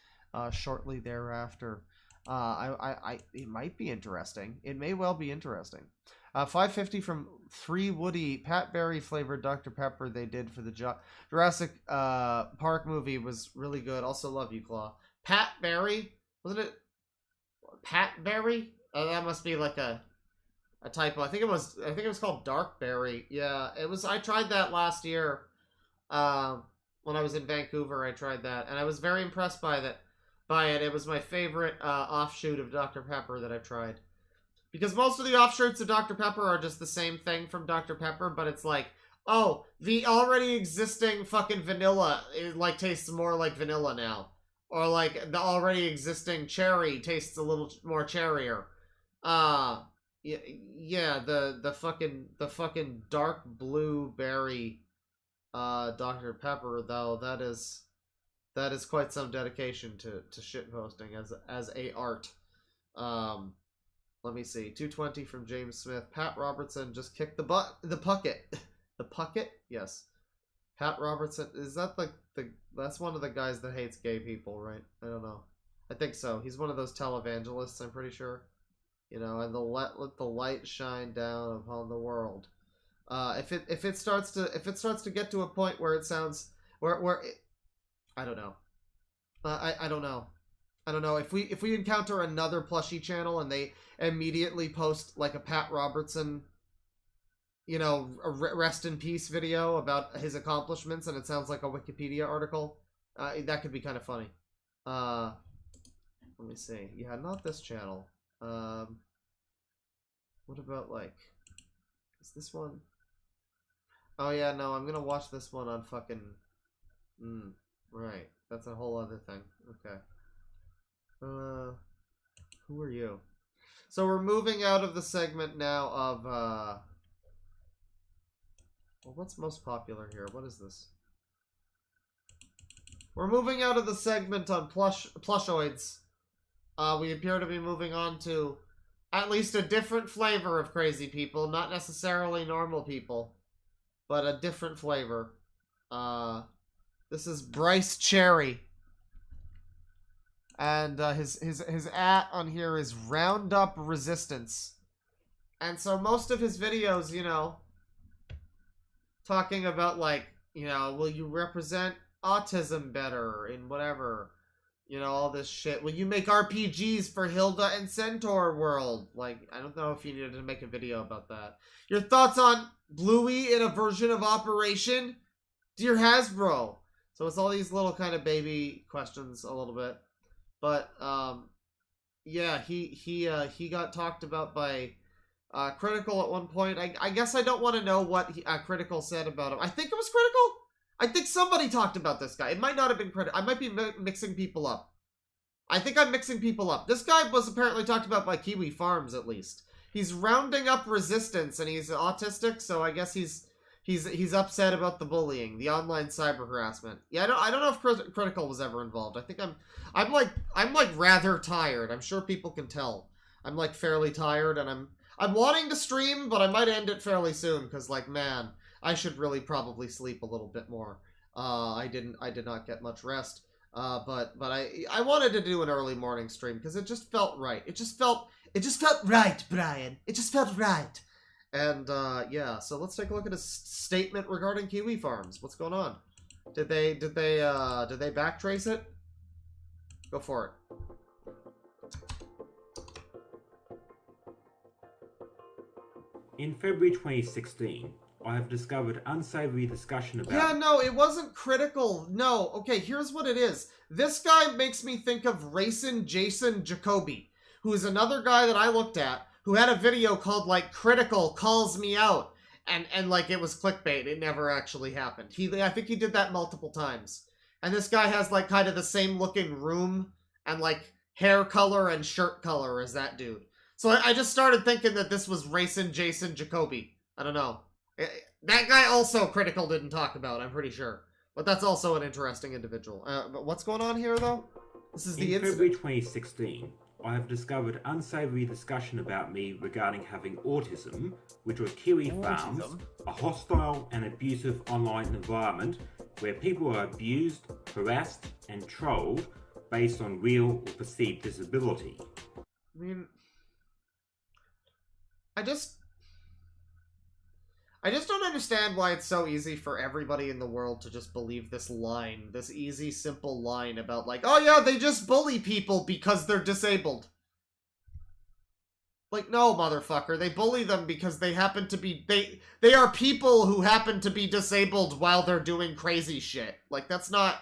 shortly thereafter. It might be interesting. It may well be interesting. 550 from 3 Woody Pat Berry flavored Dr. Pepper they did for the Jurassic Park movie was really good. Also love you, Claw. Pat Berry? Wasn't it Pat Berry? Oh, that must be like a typo. I think it was called Dark Berry. Yeah, it was. I tried that last year. When I was in Vancouver, I tried that, and I was very impressed by it. It was my favorite offshoot of Dr. Pepper that I've tried. Because most of the offshoots of Dr. Pepper are just the same thing from Dr. Pepper, but it's like, oh, the already existing fucking vanilla, like, tastes more like vanilla now. Or, like, the already existing cherry tastes a little more cherrier. Yeah, the fucking dark blue berry Dr. Pepper, though, that is quite some dedication to shitposting as a art. Let me see. 220 from James Smith. Pat Robertson just kicked the pucket. The pucket? Yes. Pat Robertson, is that like that's one of the guys that hates gay people, right? I don't know. I think so. He's one of those televangelists, I'm pretty sure. You know, and let the light shine down upon the world. If it starts to get to a point where it sounds where it, I don't know. I don't know. I don't know, if we encounter another plushie channel and they immediately post like a Pat Robertson, you know, a rest in peace video about his accomplishments and it sounds like a Wikipedia article, that could be kind of funny. Let me see. Yeah, not this channel. What about like, is this one? Oh yeah, no, I'm gonna watch this one on fucking, right. That's a whole other thing. Okay. Who are you? So we're moving out of the segment now of, well, what's most popular here? What is this? We're moving out of the segment on Plushoids. We appear to be moving on to at least a different flavor of crazy people. Not necessarily normal people, but a different flavor. This is Bryce Cherry. And his at on here is Roundup Resistance. And so most of his videos, you know, talking about like, you know, will you represent autism better in whatever, you know, all this shit. Will you make RPGs for Hilda and Centaur World? Like, I don't know if you needed to make a video about that. Your thoughts on Bluey in a version of Operation? Dear Hasbro. So it's all these little kind of baby questions a little bit. But, yeah, he got talked about by Critical at one point. I guess I don't want to know what Critical said about him. I think it was Critical? I think somebody talked about this guy. It might not have been Critical. I might be mixing people up. I think I'm mixing people up. This guy was apparently talked about by Kiwi Farms, at least. He's rounding up resistance, and he's autistic, so I guess he's upset about the bullying, the online cyber harassment. Yeah, I don't know if Critical was ever involved. I think I'm like rather tired. I'm sure people can tell. I'm like fairly tired, and I'm wanting to stream, but I might end it fairly soon because, like, man, I should really probably sleep a little bit more. I did not get much rest. But I wanted to do an early morning stream because it just felt right. It just felt right, Brian. It just felt right. And yeah, so let's take a look at a statement regarding Kiwi Farms. What's going on? Did they backtrace it? Go for it. In February 2016, I have discovered unsavory discussion about... Yeah, no, it wasn't Critical. No, okay, here's what it is. This guy makes me think of Racing Jason Jacoby, who is another guy that I looked at, who had a video called, like, Critical Calls Me Out, and like, it was clickbait. It never actually happened. I think he did that multiple times. And this guy has, like, kind of the same looking room and, like, hair color and shirt color as that dude. So I just started thinking that this was Racing Jason Jacoby. I don't know. That guy also Critical didn't talk about, I'm pretty sure. But that's also an interesting individual. But what's going on here, though? This is the incident. In February 2016, I have discovered unsavory discussion about me regarding having autism, which was Kiwi Farms, a hostile and abusive online environment where people are abused, harassed, and trolled based on real or perceived disability. I mean, I just don't understand why it's so easy for everybody in the world to just believe this line, this easy, simple line about like, oh yeah, they just bully people because they're disabled. Like, no, motherfucker, they bully them because they happen to be, they are people who happen to be disabled while they're doing crazy shit. Like, that's not,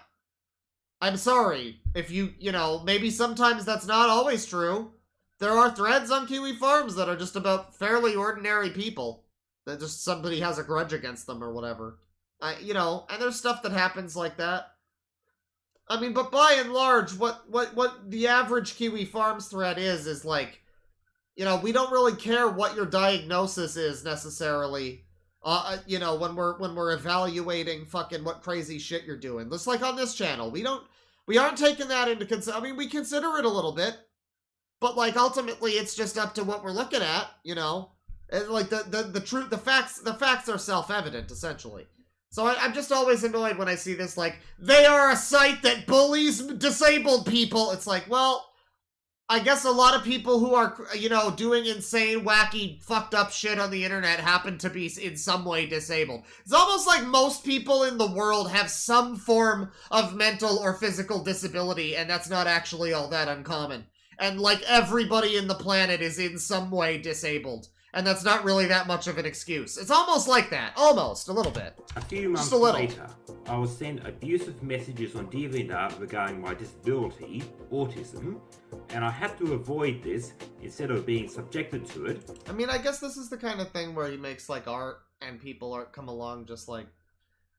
I'm sorry, if you know, maybe sometimes that's not always true. There are threads on Kiwi Farms that are just about fairly ordinary people. That just somebody has a grudge against them or whatever. You know, and there's stuff that happens like that. I mean, but by and large, what the average Kiwi Farms thread is like, you know, we don't really care what your diagnosis is necessarily. You know, when we're evaluating fucking what crazy shit you're doing. Just like on this channel, we aren't taking that into consideration. I mean, we consider it a little bit, but like ultimately, it's just up to what we're looking at. You know. And like the truth, the facts are self-evident essentially. So I'm just always annoyed when I see this like, they are a site that bullies disabled people. It's like, well, I guess a lot of people who are, you know, doing insane, wacky, fucked up shit on the internet happen to be in some way disabled. It's almost like most people in the world have some form of mental or physical disability, and that's not actually all that uncommon. And like everybody in the planet is in some way disabled. And that's not really that much of an excuse. It's almost like that. Almost. A little bit. A few months later, I was sent abusive messages on DeadwingDork regarding my disability, autism, and I had to avoid this instead of being subjected to it. I mean, I guess this is the kind of thing where he makes, like, art and people are come along just like,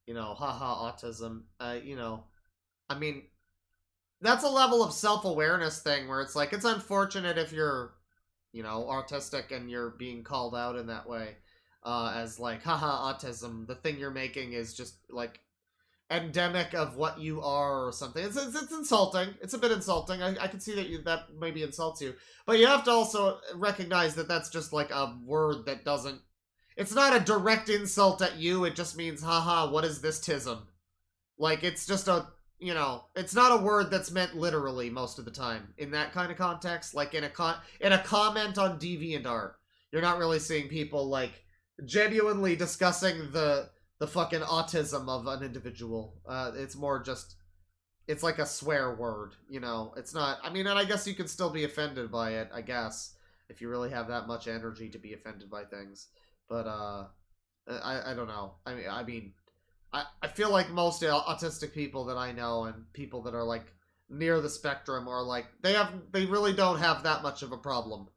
you know, haha, autism. You know, I mean, that's a level of self-awareness thing where it's like, it's unfortunate if you're, you know, autistic and you're being called out in that way, as like, haha, autism, the thing you're making is just, like, endemic of what you are or something. It's insulting. It's a bit insulting. I can see that that maybe insults you. But you have to also recognize that that's just, like, a word that doesn't... It's not a direct insult at you, it just means, haha, what is this tism? Like, it's just a... You know, it's not a word that's meant literally most of the time in that kind of context. Like in a comment on DeviantArt, you're not really seeing people like genuinely discussing the fucking autism of an individual. It's more just, it's like a swear word. You know, it's not. I mean, and I guess you can still be offended by it. I guess if you really have that much energy to be offended by things. But I don't know. I mean. I feel like most autistic people that I know and people that are like near the spectrum are like they really don't have that much of a problem.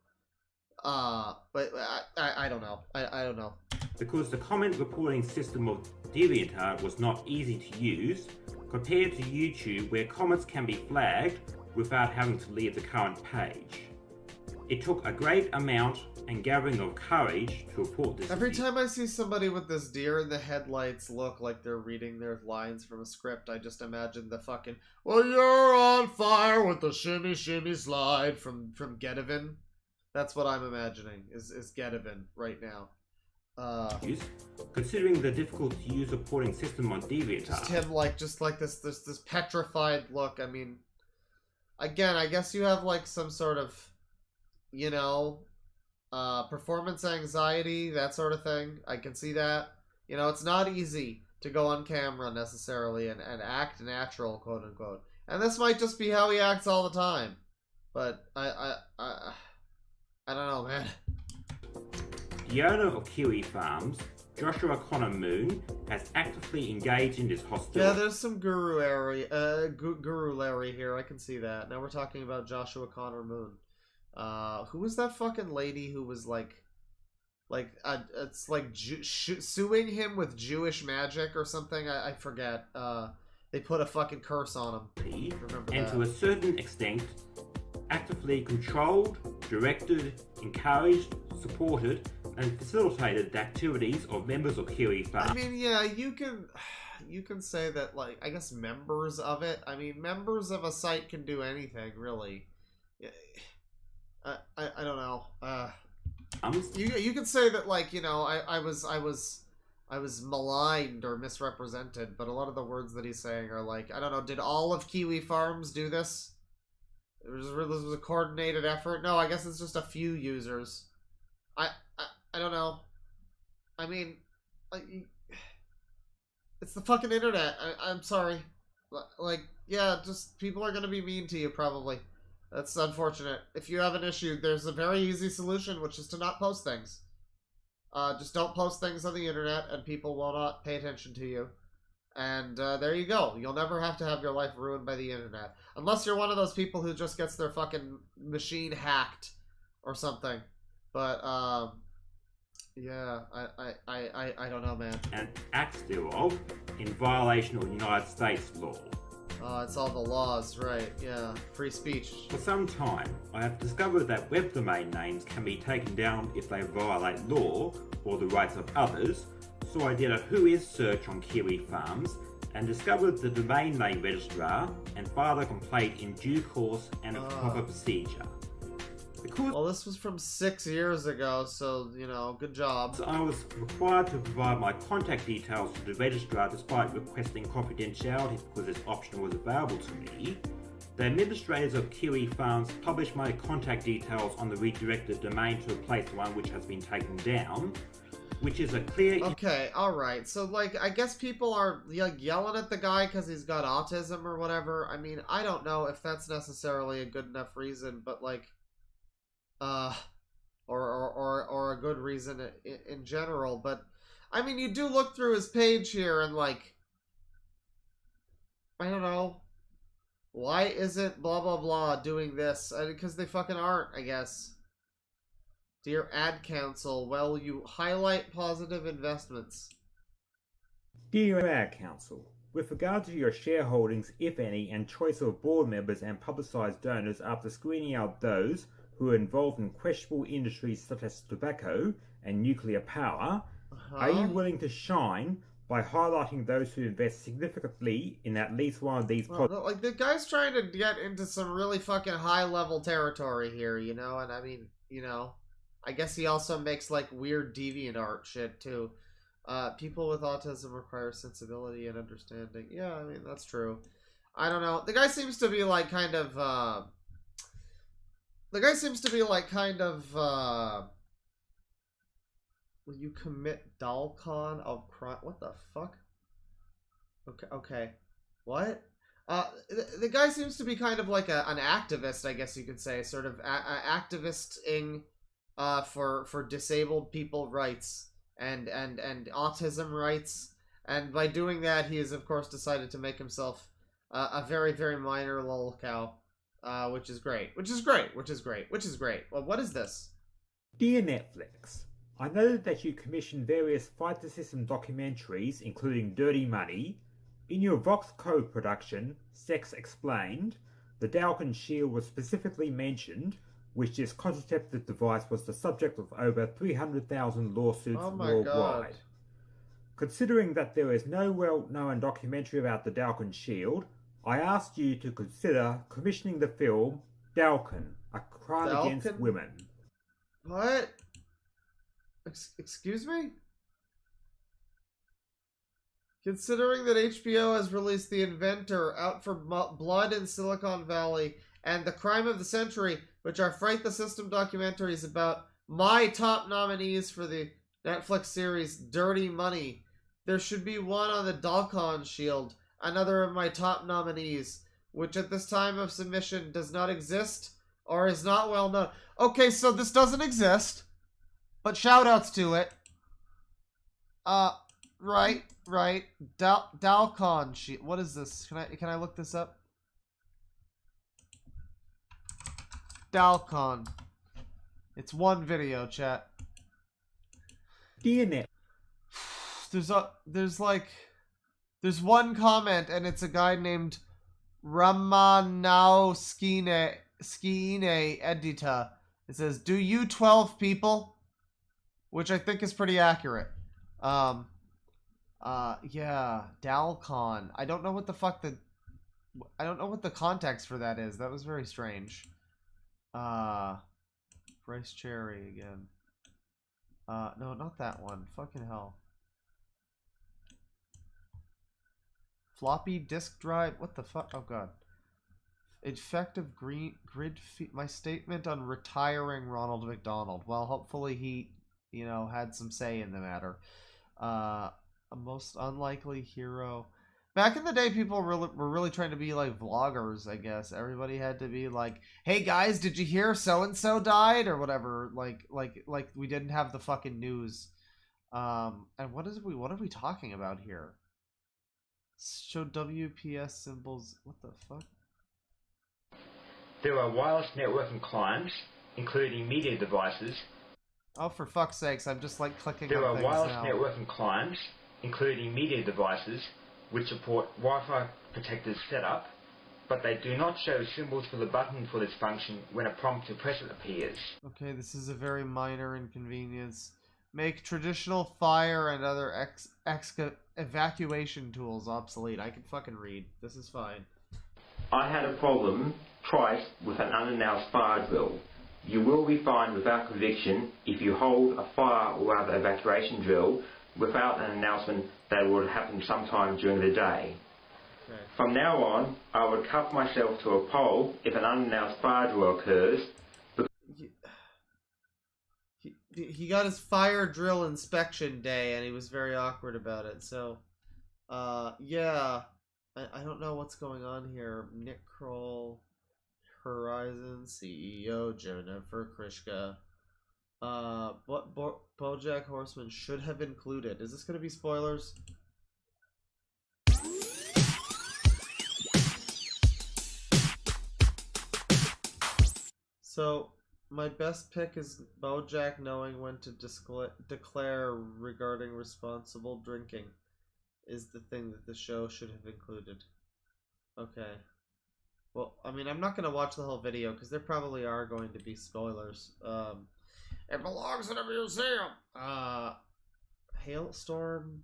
But I don't know. I don't know. Because the comment reporting system of DeviantArt was not easy to use compared to YouTube, where comments can be flagged without having to leave the current page. It took a great amount and gathering of courage to report this. Every time I see somebody with this deer in the headlights look like they're reading their lines from a script, I just imagine the fucking, well, you're on fire with the shimmy shimmy slide from Gedivin. That's what I'm imagining is Gedivin right now. Considering the difficult to use reporting system on DeviantArt. Just him just like this petrified look. I mean, again, I guess you have like some sort of, you know, performance anxiety, that sort of thing. I can see that. You know, it's not easy to go on camera necessarily and act natural, quote unquote. And this might just be how he acts all the time. But I don't know, man. The owner of Kiwi Farms, Joshua Connor Moon, has actively engaged in this hostility. Yeah, there's some Guru Larry here. I can see that. Now we're talking about Joshua Connor Moon. Who was that fucking lady who was it's like suing him with Jewish magic or something? I forget. They put a fucking curse on him. Remember and that. To a certain extent, actively controlled, directed, encouraged, supported, and facilitated the activities of members of Kiwi Farms. I mean, yeah, you can say that, like, I guess members of it. I mean, members of a site can do anything, really. I don't know. You could say that, like, you know, I was maligned or misrepresented, but a lot of the words that he's saying are like, I don't know, did all of Kiwi Farms do this? This was a coordinated effort? No, I guess it's just a few users. I don't know. I mean, it's the fucking internet. I'm sorry. Like, yeah, just people are gonna be mean to you, probably. That's unfortunate. If you have an issue, there's a very easy solution, which is to not post things. Just don't post things on the internet, and people will not pay attention to you. And there you go. You'll never have to have your life ruined by the internet. Unless you're one of those people who just gets their fucking machine hacked or something. But, yeah, I don't know, man. And acts thereof in violation of United States law. It's all the laws, right, yeah. Free speech. For some time, I have discovered that web domain names can be taken down if they violate law or the rights of others, so I did a Who Is search on Kiwi Farms and discovered the domain name registrar and filed a complaint in due course and a proper procedure. Well, this was from 6 years ago, so, you know, good job. So I was required to provide my contact details to the registrar despite requesting confidentiality because this option was available to me. The administrators of Kiwi Farms published my contact details on the redirected domain to replace the one which has been taken down, which is a clear... Okay, alright, so, like, I guess people are, like, yelling at the guy because he's got autism or whatever. I mean, I don't know if that's necessarily a good enough reason, but, like, or a good reason in general, but, I mean, you do look through his page here and, like, I don't know, why isn't blah blah blah doing this? Because they fucking aren't, I guess. Dear Ad Council, well, you highlight positive investments. Dear Ad Council, with regard to your shareholdings, if any, and choice of board members and publicised donors after screening out those who are involved in questionable industries such as tobacco and nuclear power, are you willing to shine by highlighting those who invest significantly in at least one of these like, the guy's trying to get into some really fucking high-level territory here, you know? And, I mean, you know, I guess he also makes, like, weird DeviantArt shit, too. People with autism require sensibility and understanding. Yeah, I mean, that's true. I don't know. The guy seems to be, like, kind of, will you commit Dalcon of crime? What the fuck? Okay. What? The guy seems to be kind of like an activist, I guess you could say. Sort of activist-ing for disabled people rights and autism rights. And by doing that, he has, of course, decided to make himself a very, very minor lol cow. Which is great. Well, what is this? Dear Netflix, I know that you commissioned various fight the system documentaries, including Dirty Money. In your Vox Code production, Sex Explained, the Dalcon Shield was specifically mentioned, which this contraceptive device was the subject of over 300,000 lawsuits worldwide. God. Considering that there is no well-known documentary about the Dalcon Shield, I asked you to consider commissioning the film Dalcon, A Crime Against Women. What? Excuse me? Considering that HBO has released The Inventor, Out for Blood in Silicon Valley, and The Crime of the Century, which are Fright the System documentaries about my top nominees for the Netflix series Dirty Money, there should be one on the Dalcon Shield, another of my top nominees, which at this time of submission does not exist or is not well known. Okay, so this doesn't exist, but shoutouts to it. Right. Dalcon Shield. What is this? Can I look this up? Dalcon. It's one video, chat. DNA. There's one comment, and it's a guy named Ramanauskine Edita. It says, "Do you 12 people?" Which I think is pretty accurate. Yeah, Dalcon. I don't know what the fuck I don't know what the context for that is. That was very strange. Bryce Cherry again. No, not that one. Fucking hell. Floppy disk drive. What the fuck? Oh god. Effective grid feed. My statement on retiring Ronald McDonald. Well, hopefully he, you know, had some say in the matter. A most unlikely hero. Back in the day, people were really trying to be like vloggers, I guess. Everybody had to be like, "Hey guys, did you hear so-and-so died?" or whatever. Like we didn't have the fucking news. And what are we talking about here? Show WPS symbols. What the fuck? There are wireless networking clients, including media devices. Oh, for fuck's sakes, I'm just like clicking There on are things wireless now. networking clients, including media devices, which support Wi-Fi protected setup, but they do not show symbols for the button for this function when a prompt to press it appears. Okay, this is a very minor inconvenience. Make traditional fire and other evacuation tools obsolete. I can fucking read. This is fine. I had a problem twice with an unannounced fire drill. You will be fined without conviction if you hold a fire or other evacuation drill without an announcement that it would happen sometime during the day. Okay. From now on, I would cuff myself to a pole if an unannounced fire drill occurs. He got his fire drill inspection day, and he was very awkward about it. So, yeah, I don't know what's going on here. Nick Kroll, Horizon CEO Jennifer Krishka. What BoJack Horseman should have included. Is this going to be spoilers? So, my best pick is BoJack knowing when to declare regarding responsible drinking is the thing that the show should have included. Okay. Well, I mean, I'm not going to watch the whole video because there probably are going to be spoilers. It belongs in a museum! Hailstorm,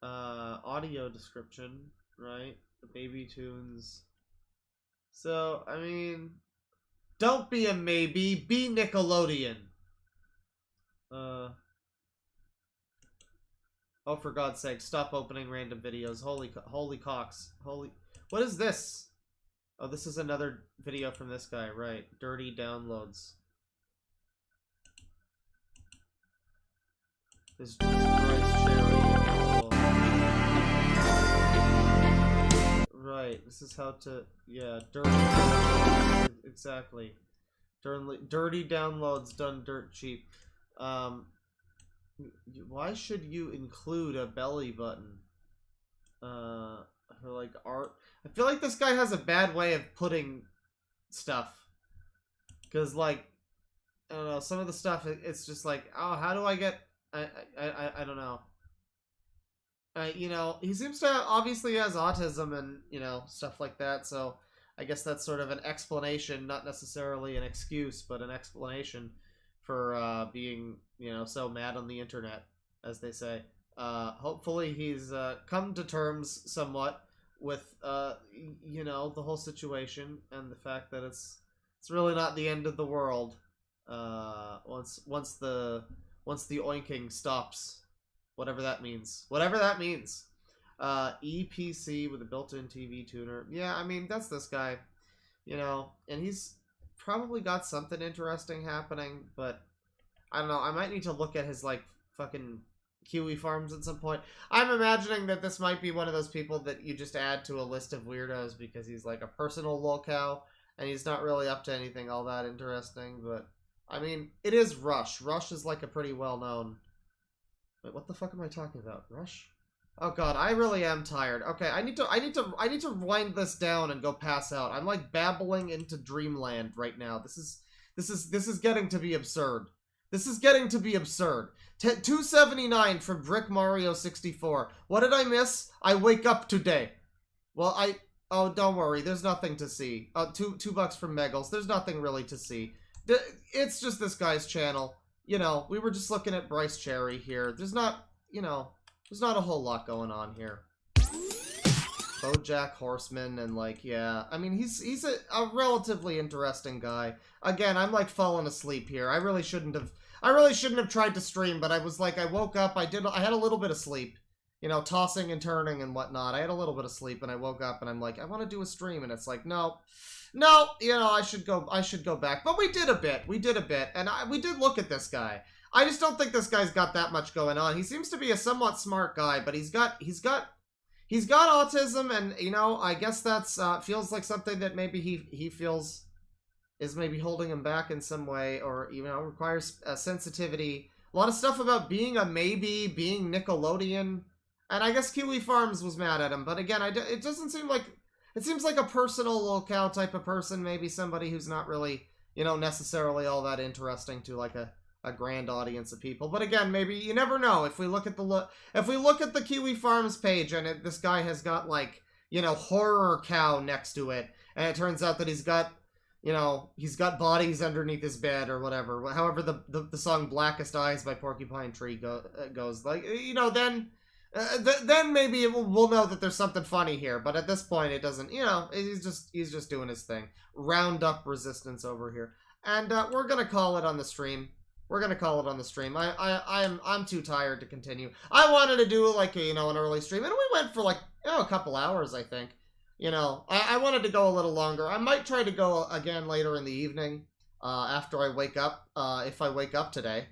audio description, right? The Baby Tunes. So, I mean... Don't be a maybe, be Nickelodeon. Oh, for God's sake, stop opening random videos. Holy cocks. What is this? Oh, this is another video from this guy, right. Dirty downloads. This Bryce Cherry. Right, this is how to, yeah, dirty, exactly. Dirty downloads done dirt cheap. Why should you include a belly button? For like art? I feel like this guy has a bad way of putting stuff. Because like, I don't know, some of the stuff, it's just like, oh, how do I get, I don't know. You know, he seems to obviously has autism and, you know, stuff like that, so I guess that's sort of an explanation, not necessarily an excuse, but an explanation for being, you know, so mad on the internet, as they say. Hopefully he's come to terms somewhat with, you know, the whole situation and the fact that it's really not the end of the world once the oinking stops. Whatever that means. Whatever that means. EPC with a built-in TV tuner. Yeah, I mean, that's this guy. You know, and he's probably got something interesting happening, but I don't know. I might need to look at his, like, fucking Kiwi farms at some point. I'm imagining that this might be one of those people that you just add to a list of weirdos because he's, like, a personal locale, and he's not really up to anything all that interesting, but, I mean, it is Rush. Rush is, like, a pretty well-known... Wait, what the fuck am I talking about? Rush? Oh god, I really am tired. Okay, I need to wind this down and go pass out. I'm like babbling into dreamland right now. This is getting to be absurd. This is getting to be absurd. 279 from Brick Mario 64. What did I miss? I wake up today. Well, oh, don't worry. There's nothing to see. $2 from Meggles. There's nothing really to see. It's just this guy's channel. You know, we were just looking at Bryce Cherry here. There's not, you know, there's not a whole lot going on here. BoJack Horseman and like, yeah. I mean, he's a relatively interesting guy. Again, I'm like falling asleep here. I really shouldn't have tried to stream, but I was like, I woke up, I had a little bit of sleep. You know, tossing and turning and whatnot. I had a little bit of sleep and I woke up and I'm like, I want to do a stream, and it's like, no, you know, I should go back. But we did a bit, and we did look at this guy. I just don't think this guy's got that much going on. He seems to be a somewhat smart guy, but he's got autism, and you know, I guess that's feels like something that maybe he feels is maybe holding him back in some way, or you know, requires sensitivity. A lot of stuff about being a maybe, being Nickelodeon. And I guess Kiwi Farms was mad at him, but again, it doesn't seem like... It seems like a personal locale type of person, maybe somebody who's not really, you know, necessarily all that interesting to, like, a grand audience of people. But again, maybe, you never know. If we look at the Kiwi Farms page, and this guy has got, like, you know, horror cow next to it, and it turns out that he's got, you know, he's got bodies underneath his bed or whatever. However, the song Blackest Eyes by Porcupine Tree goes, like, you know, then maybe we'll know that there's something funny here, but at this point it doesn't. You know, he's just doing his thing. Round up resistance over here, and we're gonna call it on the stream. I'm too tired to continue. I wanted to do like a, you know, an early stream, and we went for like a couple hours, I think. You know, I wanted to go a little longer. I might try to go again later in the evening, after I wake up, if I wake up today.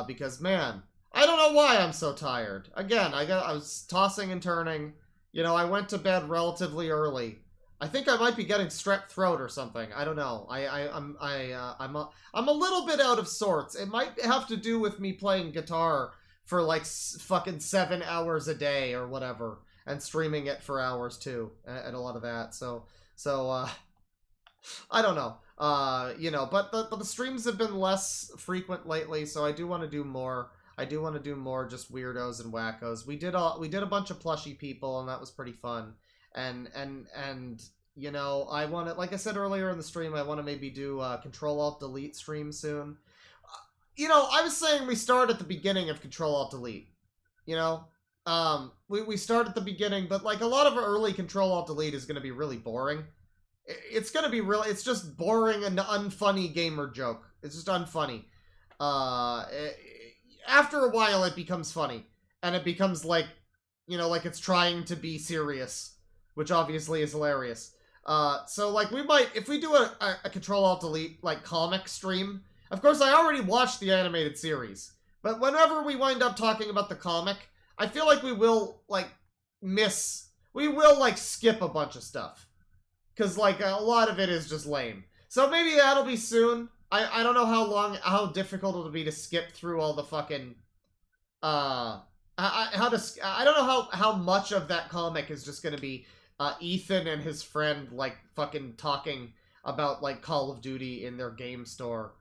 Because, man, I don't know why I'm so tired. Again, I was tossing and turning. You know, I went to bed relatively early. I think I might be getting strep throat or something. I don't know. I'm a little bit out of sorts. It might have to do with me playing guitar for like fucking 7 hours a day or whatever, and streaming it for hours too, and a lot of that. So I don't know. You know, but the streams have been less frequent lately, so I do want to do more. I do want to do more just weirdos and wackos. We did a bunch of plushy people, and that was pretty fun. And you know, I want to, like I said earlier in the stream, I want to maybe do Control-Alt-Delete stream soon. You know, I was saying we start at the beginning of Control-Alt-Delete. You know, we start at the beginning, but like a lot of our early Control-Alt-Delete is going to be really boring. It's going to be really, it's just boring and unfunny gamer joke. It's just unfunny. After a while, it becomes funny, and it becomes like, you know, like it's trying to be serious, which obviously is hilarious. So like we might, if we do a Control-Alt-Delete like comic stream, of course I already watched the animated series, but whenever we wind up talking about the comic, I feel like we will like skip a bunch of stuff. Cause like a lot of it is just lame. So maybe that'll be soon. I don't know how difficult it'll be to skip through all the fucking, I don't know how much of that comic is just gonna be Ethan and his friend, like, fucking talking about, like, Call of Duty in their game store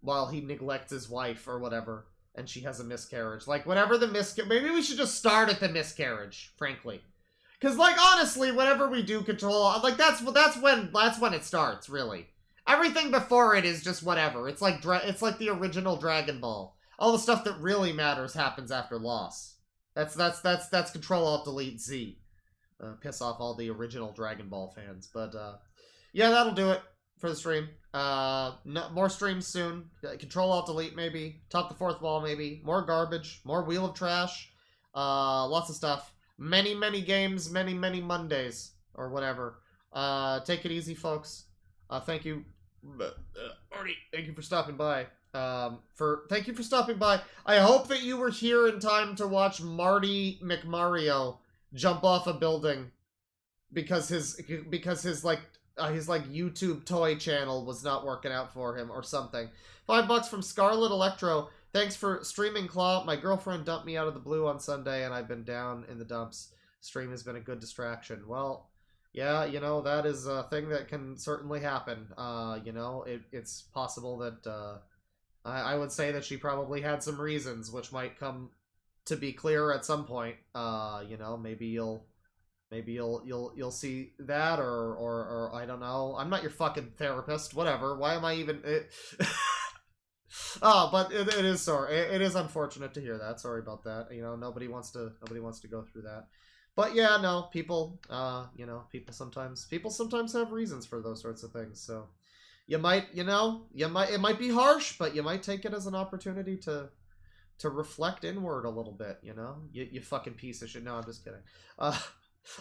while he neglects his wife or whatever, and she has a miscarriage. Like, whatever the maybe we should just start at the miscarriage, frankly. Because, like, honestly, whenever we do Control, like, that's when it starts, really. Everything before it is just whatever. It's like the original Dragon Ball. All the stuff that really matters happens after loss. That's Control-Alt-Delete Z. Piss off all the original Dragon Ball fans. But, yeah, that'll do it for the stream. No, more streams soon. Control-Alt-Delete, maybe. Top the fourth wall, maybe. More garbage. More Wheel of Trash. Lots of stuff. Many, many games. Many, many Mondays. Or whatever. Take it easy, folks. Thank you. Marty, thank you for stopping by. Thank you for stopping by. I hope that you were here in time to watch Marty McMario jump off a building because his YouTube toy channel was not working out for him or something. $5 from Scarlet Electro. Thanks for streaming, Claw. My girlfriend dumped me out of the blue on Sunday, and I've been down in the dumps. Stream has been a good distraction. Well, yeah, you know, that is a thing that can certainly happen. You know, it's possible that I would say that she probably had some reasons, which might come to be clear at some point. You know, maybe you'll see that, or I don't know. I'm not your fucking therapist. Whatever. Why am I even? Oh, but it is sorry. It is unfortunate to hear that. Sorry about that. You know, nobody wants to go through that. But yeah, no, people. You know, people sometimes have reasons for those sorts of things. So it might be harsh, but you might take it as an opportunity to reflect inward a little bit, you know? You fucking piece of shit. No, I'm just kidding.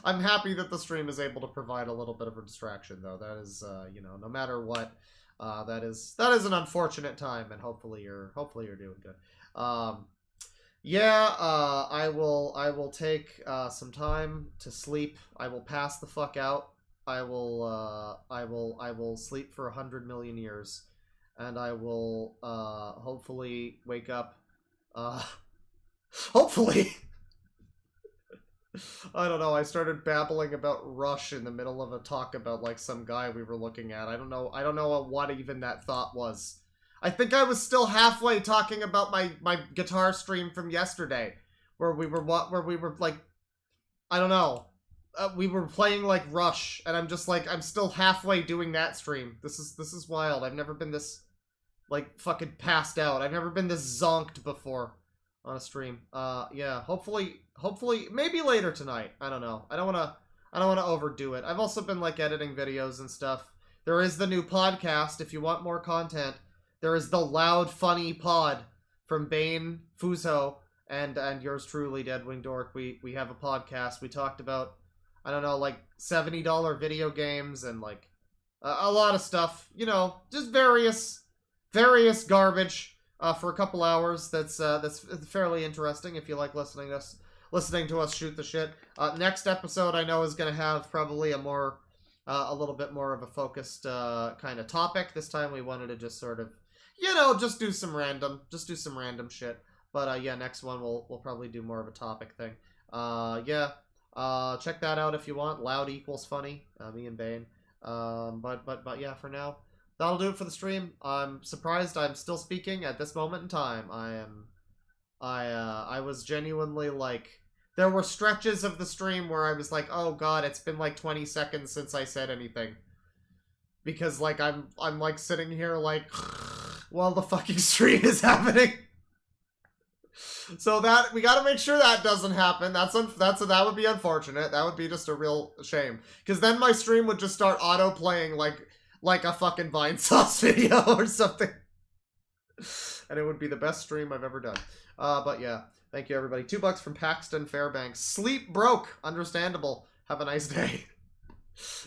I'm happy that the stream is able to provide a little bit of a distraction, though. That is, you know, no matter what, that is an unfortunate time, and hopefully you're doing good. Yeah, I will take some time to sleep. I will pass the fuck out. I will sleep for 100 million years, and I will hopefully wake up. Hopefully. I don't know. I started babbling about Rush in the middle of a talk about like some guy we were looking at. I don't know what even that thought was. I think I was still halfway talking about my guitar stream from yesterday, where we were like, I don't know. We were playing like Rush, and I'm just like, I'm still halfway doing that stream. This is wild. I've never been this like fucking passed out. I've never been this zonked before on a stream. Yeah, hopefully maybe later tonight. I don't know. I don't want to overdo it. I've also been like editing videos and stuff. There is the new podcast if you want more content. There is the Loud Funny Pod from Bane, Fuzo, and yours truly, DeadwingDork. We have a podcast. We talked about I don't know, like $70 video games and like a lot of stuff. You know, just various garbage for a couple hours. That's fairly interesting if you like listening to us shoot the shit. Next episode I know is gonna have probably a little bit more of a focused kind of topic. This time we wanted to just sort of, you know, just do some random shit. But yeah, next one we'll probably do more of a topic thing. Yeah, check that out if you want. Loud equals funny. Me and Bane. But yeah, for now, that'll do it for the stream. I'm surprised I'm still speaking at this moment in time. I was genuinely like, there were stretches of the stream where I was like, oh god, it's been like 20 seconds since I said anything. Because like I'm like sitting here like while the fucking stream is happening. So that we got to make sure that doesn't happen. That would be unfortunate. That would be just a real shame. Because then my stream would just start auto playing like a fucking Vine Sauce video or something, and it would be the best stream I've ever done. But yeah, thank you everybody. $2 from Paxton Fairbanks. Sleep broke. Understandable. Have a nice day.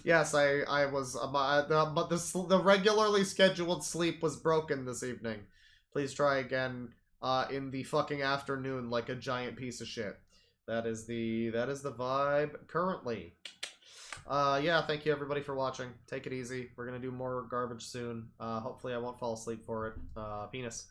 Yes, I was the regularly scheduled sleep was broken this evening. Please try again. In the fucking afternoon like a giant piece of shit. That is the vibe currently. Yeah, thank you everybody for watching. Take it easy. We're gonna do more garbage soon. Hopefully I won't fall asleep for it. Penis.